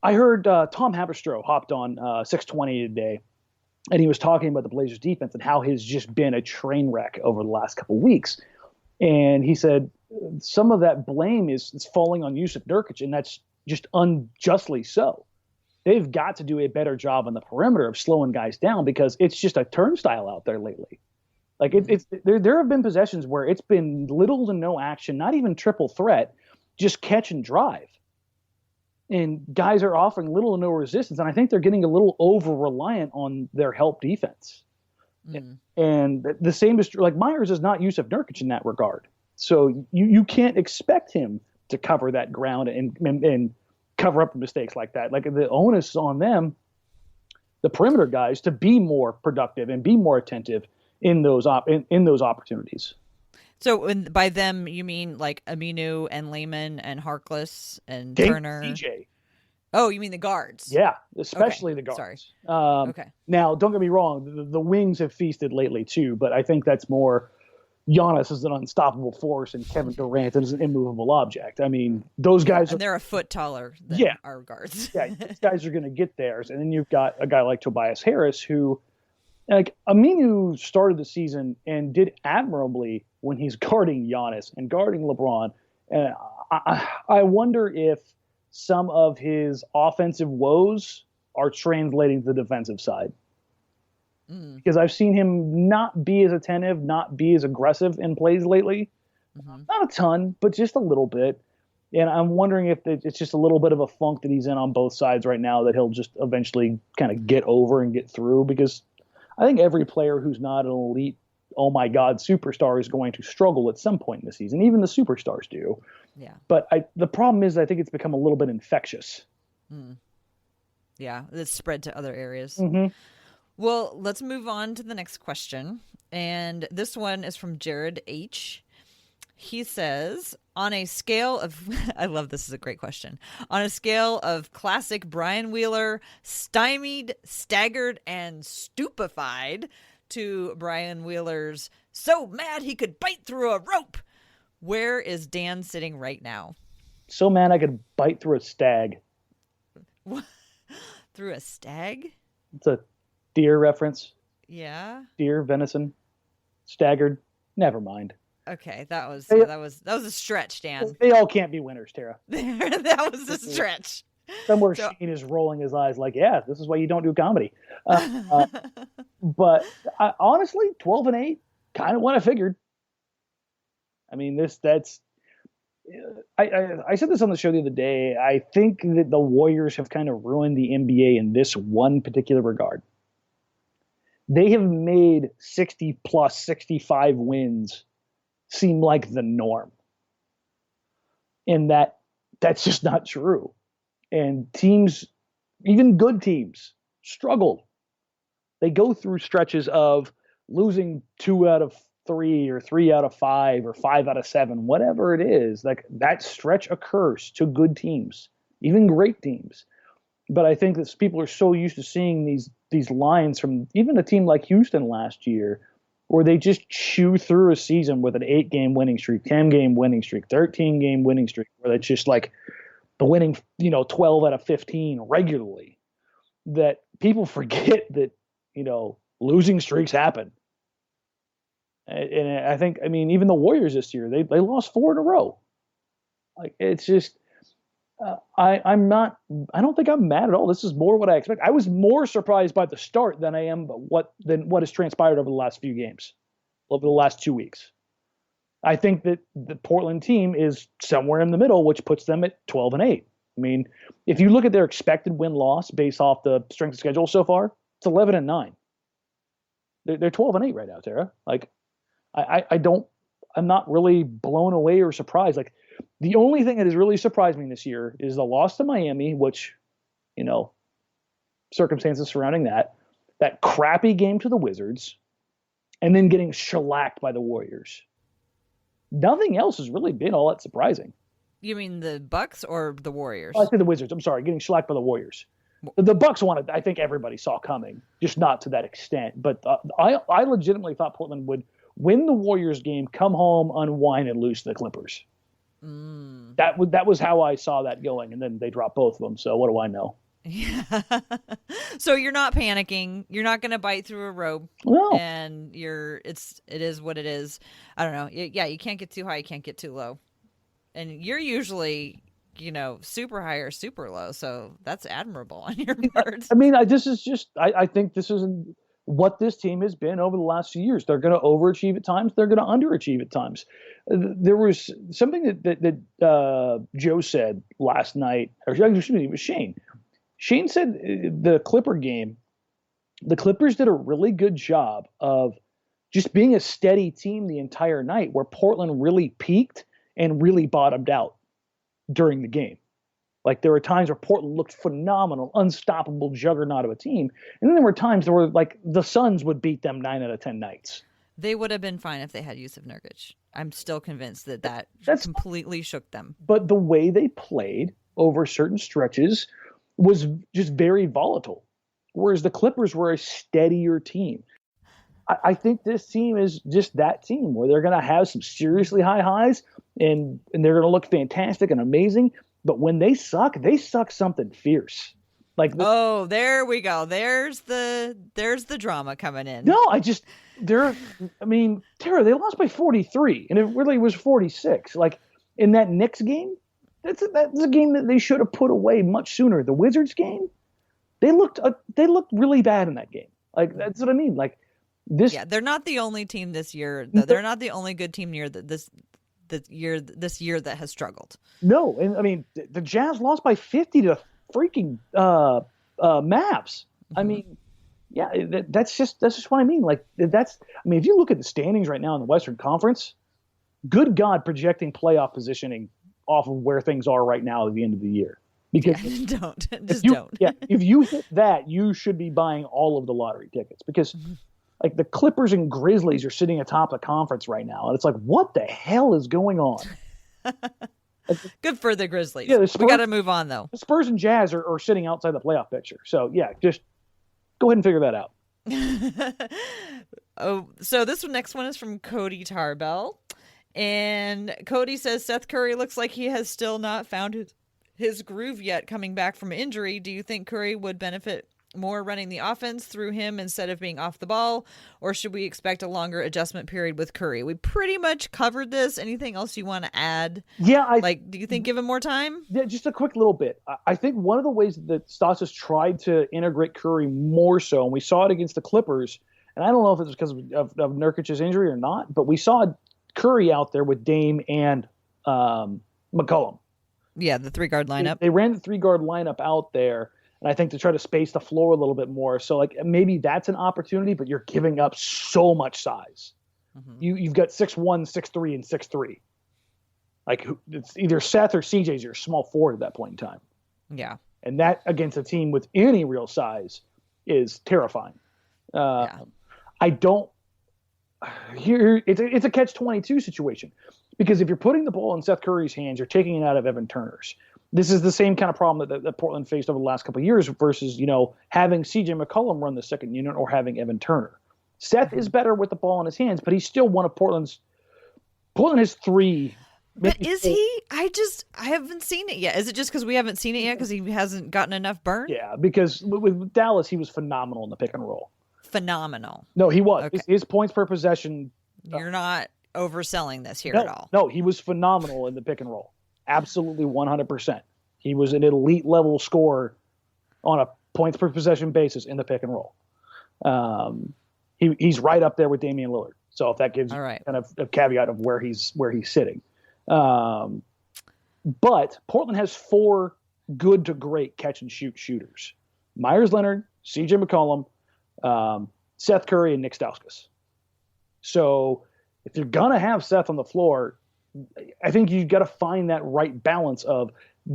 I heard Tom Haberstroh hopped on 620 today, and he was talking about the Blazers defense and how it's just been a train wreck over the last couple of weeks. And he said some of that blame is falling on Jusuf Nurkic, and that's just unjustly so. They've got to do a better job on the perimeter of slowing guys down because it's just a turnstile out there lately. Like there have been possessions where it's been little to no action, not even triple threat, just catch and drive. And guys are offering little to no resistance, and I think they're getting a little over-reliant on their help defense. Mm. And the same is true. Like Meyers is not Jusuf Nurkic in that regard. So you can't expect him to cover that ground and cover up the mistakes like that. Like the onus is on them, the perimeter guys, to be more productive and be more attentive in those opportunities. So by them, you mean like Aminu and Layman and Harkless and Turner? CJ. Oh, you mean the guards? Yeah, especially the guards. Sorry. Okay. Now, don't get me wrong. The wings have feasted lately too, but I think that's more Giannis is an unstoppable force and Kevin Durant is an immovable object. I mean, those guys and they're a foot taller than our guards. Yeah, these guys are going to get theirs. And then you've got a guy like Tobias Harris who, like, Aminu started the season and did admirably when he's guarding Giannis and guarding LeBron. And I wonder if some of his offensive woes are translating to the defensive side. Because I've seen him not be as attentive, not be as aggressive in plays lately. Mm-hmm. Not a ton, but just a little bit. And I'm wondering if it's just a little bit of a funk that he's in on both sides right now that he'll just eventually kind of get over and get through, because I think every player who's not an elite, oh my God, superstar is going to struggle at some point in the season. Even the superstars do. Yeah. But the problem is I think it's become a little bit infectious. Yeah, it's spread to other areas. Mm-hmm. Well, let's move on to the next question. And this one is from Jared H. He says, on a scale of, I love this is a great question. On a scale of classic Brian Wheeler, stymied, staggered, and stupefied, to Brian Wheeler's so mad he could bite through a rope, where is Dan sitting right now? So mad I could bite through a stag. Through a stag? It's a deer reference. Yeah. Deer, venison, staggered. Never mind. Okay, that was a stretch, Dan. They all can't be winners, Tara. That was a stretch. Somewhere Shane is rolling his eyes like, yeah, this is why you don't do comedy. But honestly, 12-8, kind of what I figured. I mean, I said this on the show the other day. I think that the Warriors have kind of ruined the NBA in this one particular regard. They have made 60 plus 65 wins seem like the norm. And that's just not true. And teams, even good teams, struggle. They go through stretches of losing 2 out of 3 or 3 out of 5 or 5 out of 7, whatever it is. Like, that stretch occurs to good teams, even great teams. But I think that people are so used to seeing these lines from even a team like Houston last year, where they just chew through a season with an 8-game winning streak, 10-game winning streak, 13-game winning streak, where it's just like the winning, 12 out of 15 regularly, that people forget that, losing streaks happen. And I think, even the Warriors this year, they lost 4 in a row. Like, it's just, I don't think I'm mad at all. This is more what I expect. I was more surprised by the start than I am what has transpired over the last few games, over the last 2 weeks. I think that the Portland team is somewhere in the middle, which puts them at 12-8. If you look at their expected win-loss based off the strength of schedule so far, it's 11-9. They're 12-8 right now, Tara. Like, I'm not really blown away or surprised. Like, the only thing that has really surprised me this year is the loss to Miami, which, circumstances surrounding that crappy game to the Wizards, and then getting shellacked by the Warriors. Nothing else has really been all that surprising. You mean the Bucks or the Warriors? I said the Wizards. I'm sorry, getting shellacked by the Warriors. The Bucks wanted, I think everybody saw coming, just not to that extent. But I legitimately thought Portland would win the Warriors game, come home, unwind, and lose to the Clippers. That was how I saw that going, and then they dropped both of them. So what do I know? Yeah. So you're not panicking. You're not going to bite through a rope. No. And it is what it is. I don't know. Yeah, you can't get too high. You can't get too low. And you're usually, super high or super low. So that's admirable on your part. I think this is what this team has been over the last few years. They're going to overachieve at times. They're going to underachieve at times. There was something that Joe said last night, or excuse me, it was Shane. Shane said the Clipper game, the Clippers did a really good job of just being a steady team the entire night, where Portland really peaked and really bottomed out during the game. Like, there were times where Portland looked phenomenal, unstoppable juggernaut of a team. And then there were times where, like, the Suns would beat them 9 out of 10 nights. They would have been fine if they had Jusuf Nurkic. I'm still convinced that completely shook them. But the way they played over certain stretches was just very volatile, whereas the Clippers were a steadier team. I think this team is just that team where they're going to have some seriously high highs and they're going to look fantastic and amazing. But when they suck something fierce. Like, there we go. There's the drama coming in. No, Tara, they lost by 43, and it really was 46. Like, in that Knicks game, that's a game that they should have put away much sooner. The Wizards game, they looked really bad in that game. Like, that's what I mean. Like, this. Yeah, they're not the only team this year. They're not the only good team this this year that has struggled. No, and I mean the Jazz lost by 50 to freaking Mavs. I mean, yeah, that's just what I mean. Like if you look at the standings right now in the Western Conference, good God, projecting playoff positioning off of where things are right now at the end of the year. Because don't. Yeah, if you hit that, you should be buying all of the lottery tickets because like the Clippers and Grizzlies are sitting atop the conference right now, and it's like, what the hell is going on? Good for the Grizzlies. Yeah, we got to move on though. The Spurs and Jazz are sitting outside the playoff picture. So yeah, just go ahead and figure that out. So this next one is from Cody Tarbell, and Cody says Seth Curry looks like he has still not found his groove yet coming back from injury. Do you think Curry would benefit more running the offense through him instead of being off the ball, or should we expect a longer adjustment period with Curry? We pretty much covered this. Anything else you want to add? Yeah, do you think give him more time? Yeah, just a quick little bit. I think one of the ways that Stotts has tried to integrate Curry more so, and we saw it against the Clippers, and I don't know if it was because of Nurkic's injury or not, but we saw Curry out there with Dame and McCollum. Yeah, the 3-guard lineup. They ran the 3-guard lineup out there. And I think to try to space the floor a little bit more. So like maybe that's an opportunity, but you're giving up so much size. Mm-hmm. You've got 6'1", 6'3", and 6'3". Like it's either Seth or CJ's your small forward at that point in time. Yeah. And that against a team with any real size is terrifying. I don't here it's a catch-22 situation because if you're putting the ball in Seth Curry's hands, you're taking it out of Evan Turner's. This is the same kind of problem that Portland faced over the last couple of years versus, having CJ McCollum run the second unit or having Evan Turner. Seth is better with the ball in his hands, but he's still one of Portland has 3. But is he? I haven't seen it yet. Is it just because we haven't seen it yet because he hasn't gotten enough burn? Yeah, because with Dallas, he was phenomenal in the pick and roll. Phenomenal. No, he was. Okay. His points per possession. You're not overselling this here at all. No, he was phenomenal in the pick and roll. Absolutely 100%. He was an elite level scorer on a points per possession basis in the pick and roll. He's right up there with Damian Lillard. So if that gives you kind of a caveat of where he's sitting. But Portland has 4 good to great catch and shoot shooters. Meyers Leonard, CJ McCollum, Seth Curry, and Nik Stauskas. So if you're going to have Seth on the floor, I think you've got to find that right balance of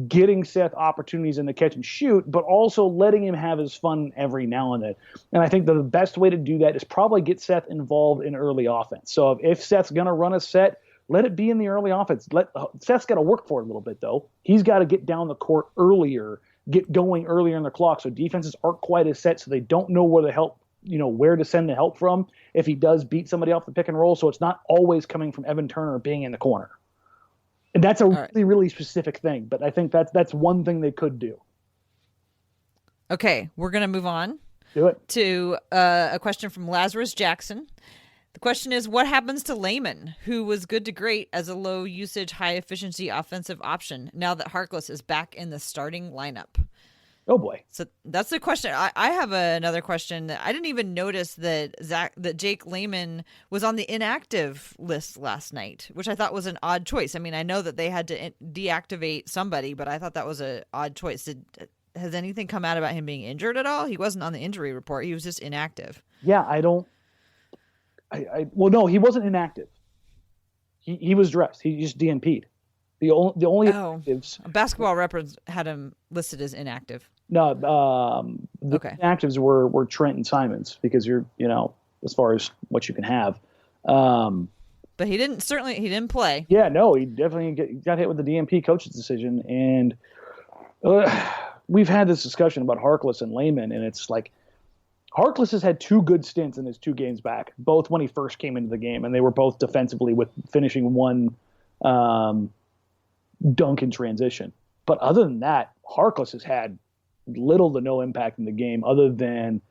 getting Seth opportunities in the catch and shoot, but also letting him have his fun every now and then. And I think the best way to do that is probably get Seth involved in early offense. So if Seth's going to run a set, let it be in the early offense. Seth's got to work for it a little bit, though. He's got to get down the court earlier, get going earlier in the clock, so defenses aren't quite as set, so they don't know where the help, where to send the help from if he does beat somebody off the pick and roll. So it's not always coming from Evan Turner being in the corner. And that's a really, really specific thing, but I think that's one thing they could do. Okay, we're going to move on. Do it. To a question from Lazarus Jackson. The question is, what happens to Layman, who was good to great as a low-usage, high-efficiency offensive option now that Harkless is back in the starting lineup? Oh, boy. So that's the question. I have another question. I didn't even notice that Jake Layman was on the inactive list last night, which I thought was an odd choice. I mean, I know that they had to deactivate somebody, but I thought that was an odd choice. Has anything come out about him being injured at all? He wasn't on the injury report. He was just inactive. Yeah, well, no, he wasn't inactive. He was dressed. He just DNP'd. The only inactives. Basketball Reference had him listed as inactive. No, the inactives were Trent and Simons because you're, as far as what you can have. But he didn't play. Yeah, no, he definitely got hit with the DNP coach's decision. And we've had this discussion about Harkless and Layman, and it's like Harkless has had 2 good stints in his 2 games back, both when he first came into the game, and they were both defensively with finishing one dunk in transition. But other than that, Harkless has had little to no impact in the game other than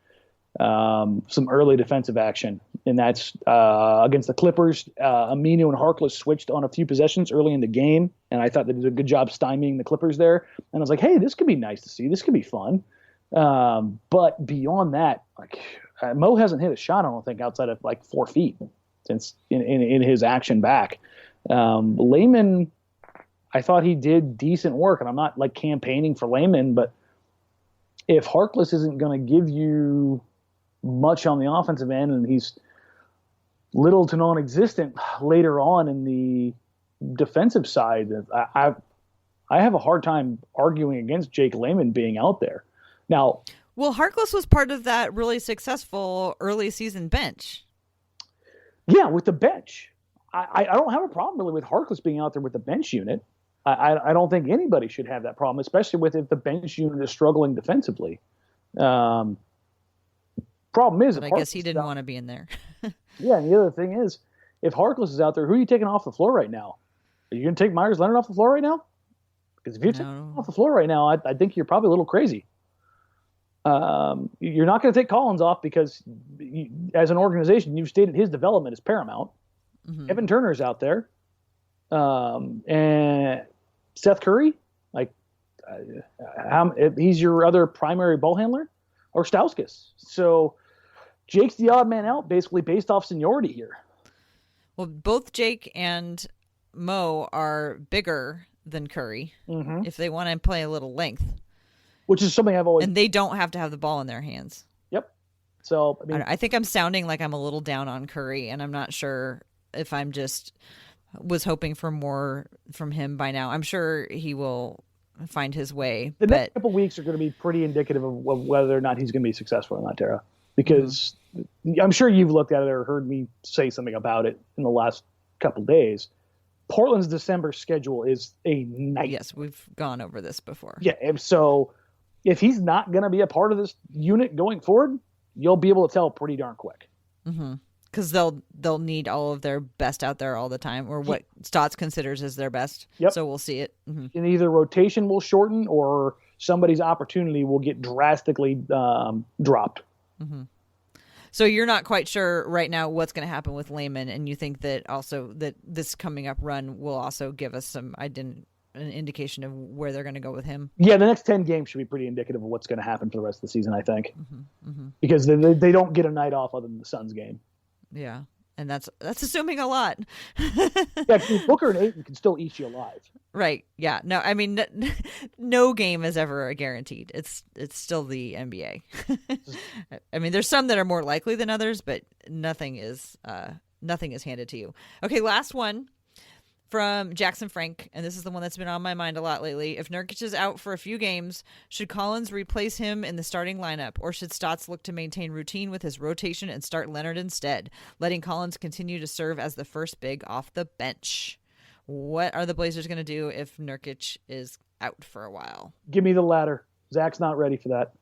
some early defensive action. And that's against the Clippers. Aminu and Harkless switched on a few possessions early in the game, and I thought they did a good job stymieing the Clippers there. And I was like, hey, this could be nice to see. This could be fun. But beyond that, Mo hasn't hit a shot, I don't think, outside of 4 feet since in his action back. Layman, I thought he did decent work, and I'm not like campaigning for Layman, but if Harkless isn't going to give you much on the offensive end, and he's little to non-existent later on in the defensive side, I have a hard time arguing against Jake Layman being out there. Now, well, Harkless was part of that really successful early season bench. Yeah, with the bench. I don't have a problem really with Harkless being out there with the bench unit. I don't think anybody should have that problem, especially if the bench unit is struggling defensively. Problem is, but I guess he didn't want to be in there. Yeah, and the other thing is, if Harkless is out there, who are you taking off the floor right now? Are you going to take Meyers Leonard off the floor right now? Because if you're taking him off the floor right now, I think you're probably a little crazy. You're not going to take Collins off because, as an organization, you've stated his development is paramount. Mm-hmm. Evan Turner's out there, and Seth Curry, he's your other primary ball handler, or Stauskas. So Jake's the odd man out, basically based off seniority here. Well, both Jake and Mo are bigger than Curry if they want to play a little length. Which is something I've always... And they don't have to have the ball in their hands. Yep. So, I think I'm sounding like I'm a little down on Curry, and I'm not sure if I'm just was hoping for more from him by now. I'm sure he will find his way. The next couple weeks are going to be pretty indicative of whether or not he's going to be successful or not, Tara. Because I'm sure you've looked at it or heard me say something about it in the last couple days. Portland's December schedule is a nightmare. Yes, we've gone over this before. Yeah, and so if he's not going to be a part of this unit going forward, you'll be able to tell pretty darn quick. Because they'll need all of their best out there all the time, or what Stotts considers as their best. Yep. So we'll see it. And either rotation will shorten or somebody's opportunity will get drastically dropped. So you're not quite sure right now what's going to happen with Layman, and you think that also that this coming up run will also give us an indication of where they're going to go with him. Yeah, the next 10 games should be pretty indicative of what's going to happen for the rest of the season, I think, because they don't get a night off other than the Suns game. Yeah, and that's assuming a lot. Yeah, Booker and Ayton can still eat you alive. Right. Yeah. No, I mean, no game is ever guaranteed. It's still the NBA. I mean, there's some that are more likely than others, but nothing is handed to you. Okay, last one from Jackson Frank, and this is the one that's been on my mind a lot lately. If Nurkic is out for a few games, should Collins replace him in the starting lineup, or should Stotts look to maintain routine with his rotation and start Leonard instead, letting Collins continue to serve as the first big off the bench? What are the Blazers going to do if Nurkic is out for a while? Give me the latter. Zach's not ready for that.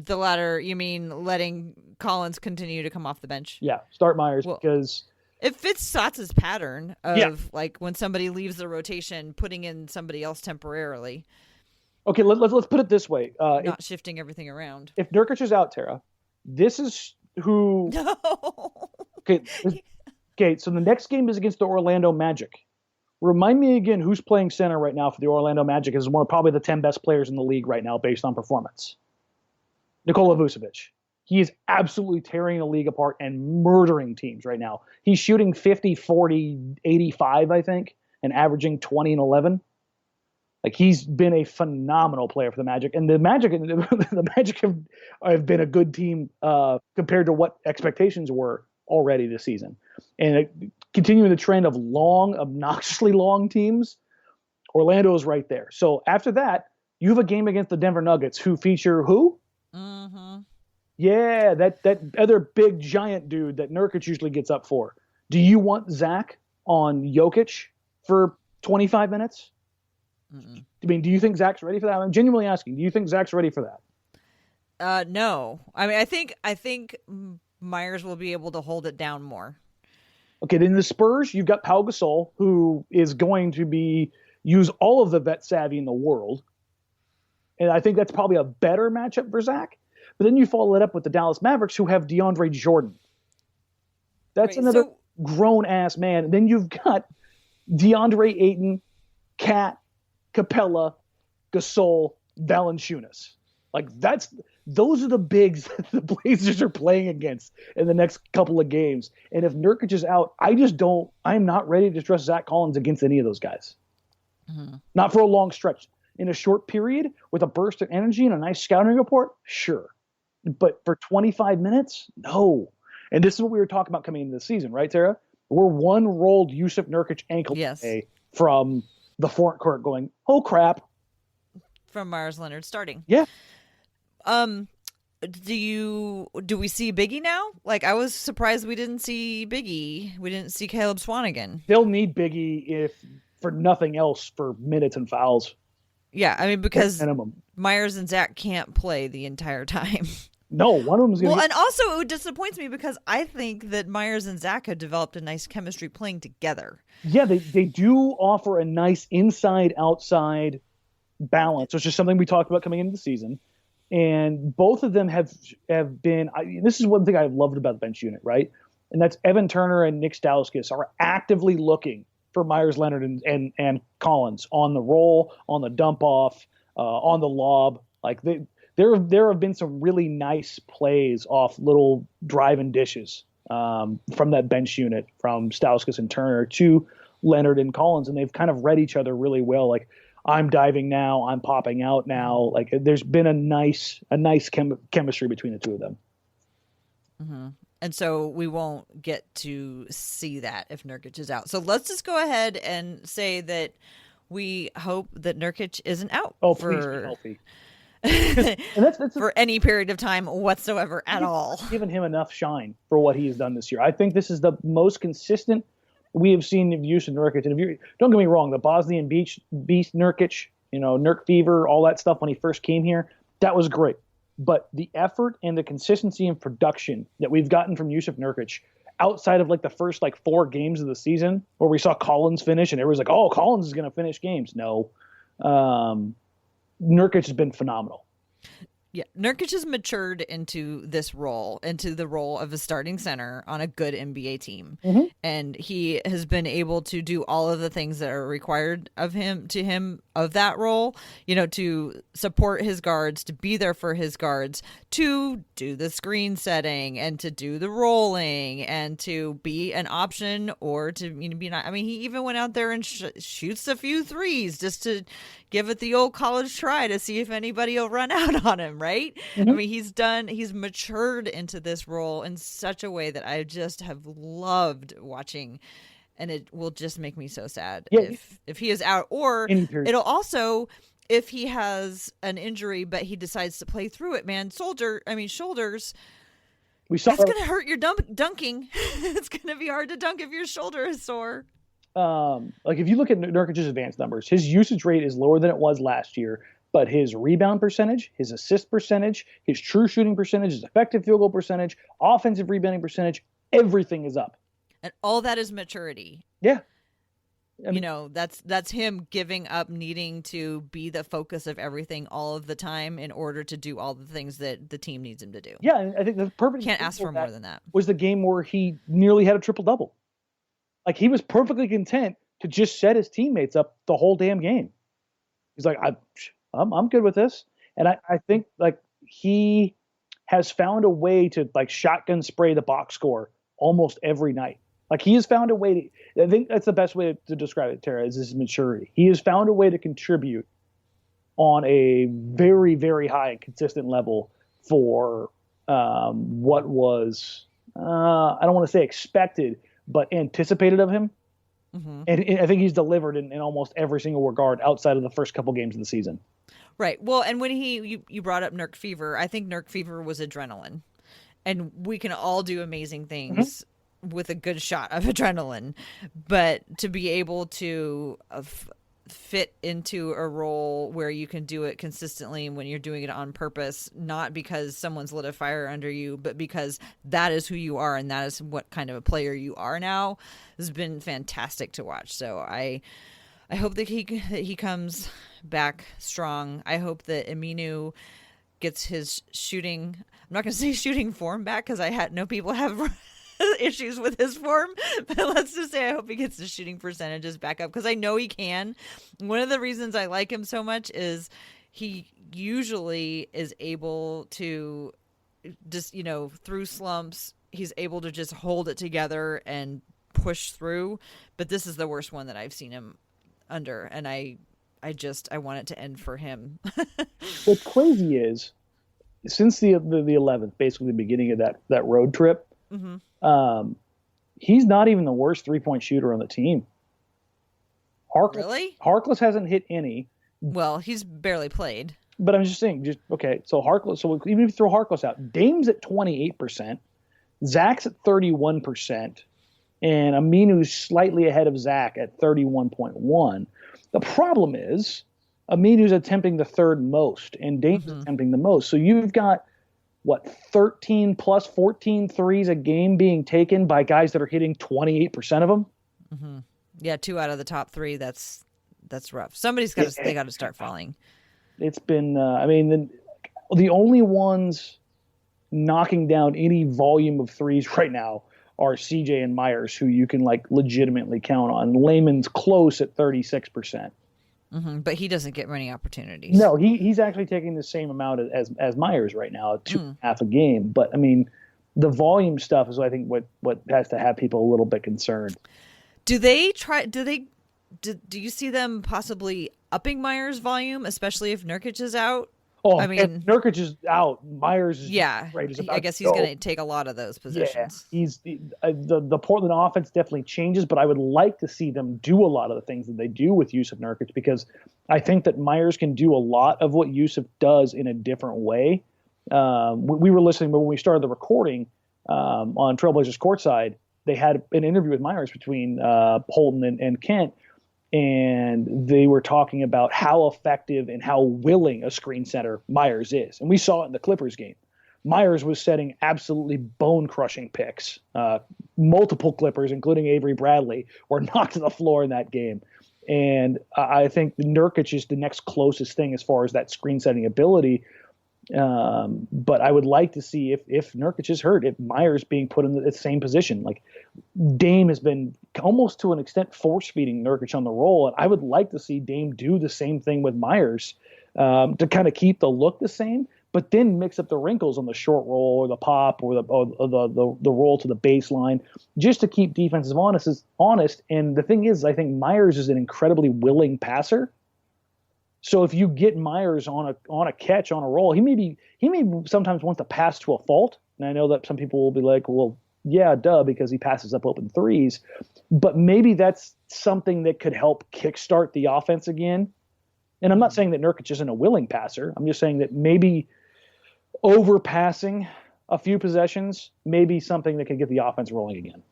The latter, you mean letting Collins continue to come off the bench? Yeah, start Meyers because... It fits Stotts' pattern of like when somebody leaves the rotation, putting in somebody else temporarily. Okay, let's put it this way. Not shifting everything around. If Nurkic is out, Tara, this is who... No! Okay, so the next game is against the Orlando Magic. Remind me again who's playing center right now for the Orlando Magic is one of probably the 10 best players in the league right now based on performance. Nikola Vucevic. He is absolutely tearing the league apart and murdering teams right now. He's shooting 50, 40, 85, I think, and averaging 20 and 11. Like, he's been a phenomenal player for the Magic. And the Magic have been a good team compared to what expectations were already this season. And continuing the trend of long, obnoxiously long teams, Orlando is right there. So after that, you have a game against the Denver Nuggets who feature who? Yeah, that other big giant dude that Nurkic usually gets up for. Do you want Zach on Jokic for 25 minutes? I mean, do you think Zach's ready for that? I'm genuinely asking. Do you think Zach's ready for that? No. I mean, I think Meyers will be able to hold it down more. Okay, then the Spurs, you've got Pau Gasol, who is going to use all of the vet savvy in the world. And I think that's probably a better matchup for Zach. But then you follow it up with the Dallas Mavericks, who have DeAndre Jordan. That's another grown-ass man. And then you've got DeAndre Ayton, Cat, Capella, Gasol, Valanciunas. Like, those are the bigs that the Blazers are playing against in the next couple of games. And if Nurkic is out, I'm not ready to trust Zach Collins against any of those guys. Mm-hmm. Not for a long stretch. In a short period with a burst of energy and a nice scouting report, sure. But for 25 minutes, no. And this is what we were talking about coming into the season, right, Tara? We're one rolled Jusuf Nurkic ankle away from the front court going, oh, crap. From Meyers Leonard starting. Yeah. Do we see Biggie now? Like, I was surprised we didn't see Biggie. We didn't see Caleb Swanigan. They'll need Biggie if for nothing else for minutes and fouls. Yeah, I mean, because Meyers and Zach can't play the entire time. No, one of them's going to and also it disappoints me because I think that Meyers and Zach have developed a nice chemistry playing together. Yeah, they do offer a nice inside-outside balance, which is something we talked about coming into the season. And both of them have been this is one thing I've loved about the bench unit, right? And that's Evan Turner and Nik Stauskas are actively looking for Meyers Leonard and Collins on the roll, on the dump off, on the lob. Like there have been some really nice plays off little driving dishes from that bench unit, from Stauskas and Turner to Leonard and Collins, and they've kind of read each other really well. Like, I'm diving now, I'm popping out now. Like, there's been a nice chemistry between the two of them. Mm-hmm. And so we won't get to see that if Nurkic is out. So let's just go ahead and say that we hope that Nurkic isn't out please be healthy. And that's for any period of time whatsoever at all. Given him enough shine for what he has done this year. I think this is the most consistent we have seen of use of Nurkic. And don't get me wrong, the Bosnian Beast Nurkic, Nurk Fever, all that stuff when he first came here, that was great. But the effort and the consistency and production that we've gotten from Jusuf Nurkic outside of like the first 4 games of the season where we saw Collins finish and everyone's like, oh, Collins is going to finish games. No. Nurkic has been phenomenal. Yeah, Nurkic has matured into this role, into the role of a starting center on a good NBA team. Mm-hmm. And he has been able to do all of the things that are required of him of that role, to support his guards, to be there for his guards, to do the screen setting and to do the rolling and to be an option or to be not. I mean, he even went out there and shoots a few threes just to give it the old college try to see if anybody will run out on him, right? Mm-hmm. I mean, he's matured into this role in such a way that I just have loved watching, and it will just make me so sad if he is out, or it'll also, if he has an injury but he decides to play through it, shoulders. That's going to hurt your dunking. It's going to be hard to dunk if your shoulder is sore. If you look at Nurkic's advanced numbers, his usage rate is lower than it was last year, but his rebound percentage, his assist percentage, his true shooting percentage, his effective field goal percentage, offensive rebounding percentage, everything is up. And all that is maturity. Yeah. That's him giving up needing to be the focus of everything all of the time in order to do all the things that the team needs him to do. Yeah, and I think the perfect can't ask for more than that. Was the game where he nearly had a triple-double. Like, he was perfectly content to just set his teammates up the whole damn game. He's like, I'm good with this. And I think, he has found a way to, shotgun spray the box score almost every night. Like, he has found a way to – I think that's the best way to describe it, Tara, is his maturity. He has found a way to contribute on a very, very high and consistent level for what was I don't want to say expected – but anticipated of him. Mm-hmm. And I think he's delivered in almost every single regard outside of the first couple games of the season. Right. Well, and when you brought up Nurk Fever, I think Nurk Fever was adrenaline. And we can all do amazing things with a good shot of adrenaline. But to be able to fit into a role where you can do it consistently when you're doing it on purpose, not because someone's lit a fire under you, but because that is who you are and that is what kind of a player you are now, has been fantastic to watch. So I hope that he comes back strong. I hope that Aminu gets his shooting. I'm not going to say shooting form back because I know people have issues with his form, but let's just say I hope he gets the shooting percentages back up because I know he can. One of the reasons I like him so much is he usually is able to just, through slumps, he's able to just hold it together and push through. But this is the worst one that I've seen him under. And I want it to end for him. What's crazy is, since the 11th, basically the beginning of that road trip, he's not even the worst 3-point shooter on the team. Really? Harkless hasn't hit any. Well, he's barely played. But I'm just saying, so Harkless. So even if you throw Harkless out, Dame's at 28%, Zach's at 31%, and Aminu's slightly ahead of Zach at 31.1. The problem is, Aminu's attempting the third most, and Dame's attempting the most. So you've got, 13 plus 14 threes a game being taken by guys that are hitting 28% of them? Mm-hmm. Yeah, 2 out of the top 3, that's rough. Somebody's got to, they got to start falling. It's been, the only ones knocking down any volume of threes right now are CJ and Meyers, who you can legitimately count on. Layman's close at 36%. But he doesn't get many opportunities. No, he's actually taking the same amount as Meyers right now, at 2.5 a game. But the volume stuff is, I think, what has to have people a little bit concerned. Do you see them possibly upping Meyers' volume, especially if Nurkic is out? Oh, if Nurkic is out, Meyers is great. I guess he's going to take a lot of those positions. Yeah, the Portland offense definitely changes, but I would like to see them do a lot of the things that they do with Jusuf Nurkic, because I think that Meyers can do a lot of what Jusuf does in a different way. We were listening, but when we started the recording on Trailblazers Courtside, they had an interview with Meyers between Holton and Kent, and they were talking about how effective and how willing a screen setter Meyers is. And we saw it in the Clippers game. Meyers was setting absolutely bone-crushing picks. Multiple Clippers, including Avery Bradley, were knocked to the floor in that game. And I think Nurkic is the next closest thing as far as that screen-setting ability. But I would like to see, if Nurkic is hurt, if Meyers being put in the same position. Dame has been almost to an extent force-feeding Nurkic on the roll, and I would like to see Dame do the same thing with Meyers to kind of keep the look the same, but then mix up the wrinkles on the short roll or the pop or the roll to the baseline, just to keep defenses honest. And the thing is, I think Meyers is an incredibly willing passer. So if you get Meyers on a catch, on a roll, he may sometimes want to pass to a fault. And I know that some people will be like, well, yeah, duh, because he passes up open threes. But maybe that's something that could help kickstart the offense again. And I'm not saying that Nurkic isn't a willing passer. I'm just saying that maybe overpassing a few possessions may be something that could get the offense rolling again.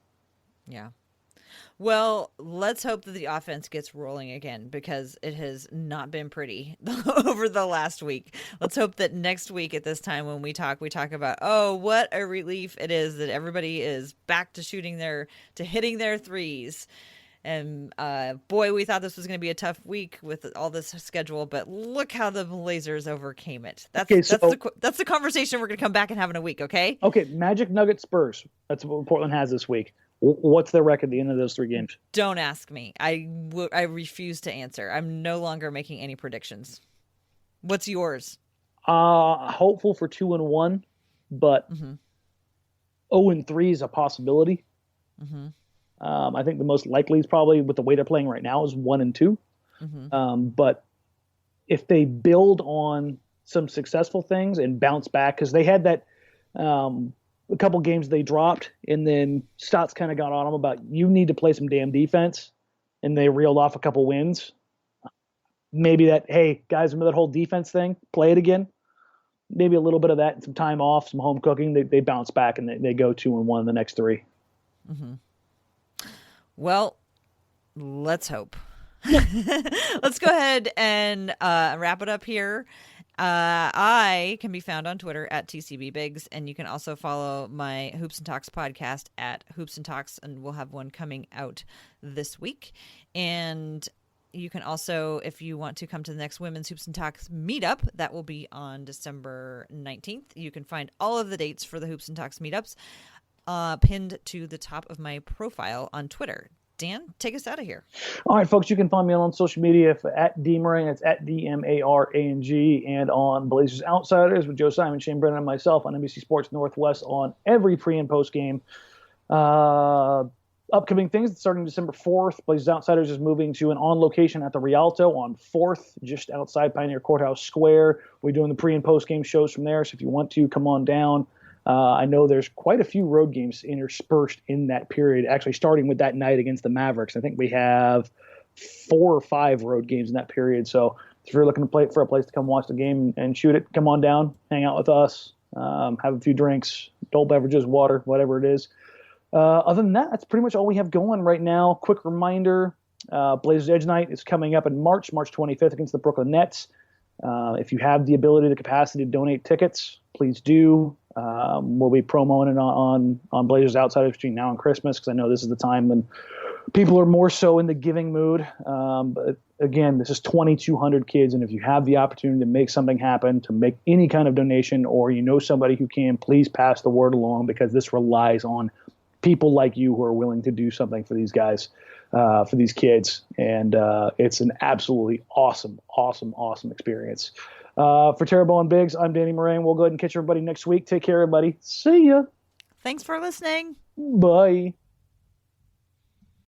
Yeah. Well, let's hope that the offense gets rolling again, because it has not been pretty over the last week. Let's hope that next week at this time when we talk about, oh, what a relief it is that everybody is back to hitting their threes. And boy, we thought this was going to be a tough week with all this schedule, but look how the Blazers overcame it. That's the conversation we're going to come back and have in a week, okay? Okay, Magic, Nuggets, Spurs. That's what Portland has this week. What's their record at the end of those 3 games? Don't ask me. I refuse to answer. I'm no longer making any predictions. What's yours? Hopeful for 2-1, but 0-3 is a possibility. I think the most likely is probably, with the way they're playing right now, is 1-2. But if they build on some successful things and bounce back, because they had that a couple games they dropped, and then Stotts kind of got on them about, you need to play some damn defense, and they reeled off a couple wins. Maybe that, hey, guys, remember that whole defense thing? Play it again. Maybe a little bit of that, and some time off, some home cooking. They bounce back, and they go 2-1 in the next 3. Well, let's hope. Let's go ahead and wrap it up here. I can be found on Twitter at TCBBiggs, and you can also follow my Hoops and Talks podcast at Hoops and Talks, and we'll have one coming out this week. And you can also, if you want to come to the next Women's Hoops and Talks meetup, that will be on December 19th. You can find all of the dates for the Hoops and Talks meetups pinned to the top of my profile on Twitter. Dan, take us out of here. All right, folks, you can find me on social media at DMarang. It's at DMARANG, and on Blazers Outsiders with Joe Simon, Shane Brennan, and myself on NBC Sports Northwest on every pre and post game. Upcoming things starting December 4th. Blazers Outsiders is moving to an on location at the Rialto on 4th, just outside Pioneer Courthouse Square. We're doing the pre and post game shows from there, so if you want to, come on down. I know there's quite a few road games interspersed in that period, actually starting with that night against the Mavericks. I think we have 4 or 5 road games in that period. So if you're looking to play for a place to come watch the game and shoot it, come on down, hang out with us, have a few drinks, adult beverages, water, whatever it is. Other than that, that's pretty much all we have going right now. Quick reminder, Blazers Edge Night is coming up in March 25th against the Brooklyn Nets. If you have the ability, the capacity to donate tickets, please do. We'll be promoting it on Blazers Outsiders between now and Christmas, because I know this is the time when people are more so in the giving mood. But again, this is 2,200 kids, and if you have the opportunity to make something happen, to make any kind of donation, or you know somebody who can, please pass the word along, because this relies on people like you who are willing to do something for these guys, for these kids. And it's an absolutely awesome experience. For Terrible and Biggs, I'm Danny Moran. We'll go ahead and catch everybody next week. Take care, everybody. See ya. Thanks for listening. Bye.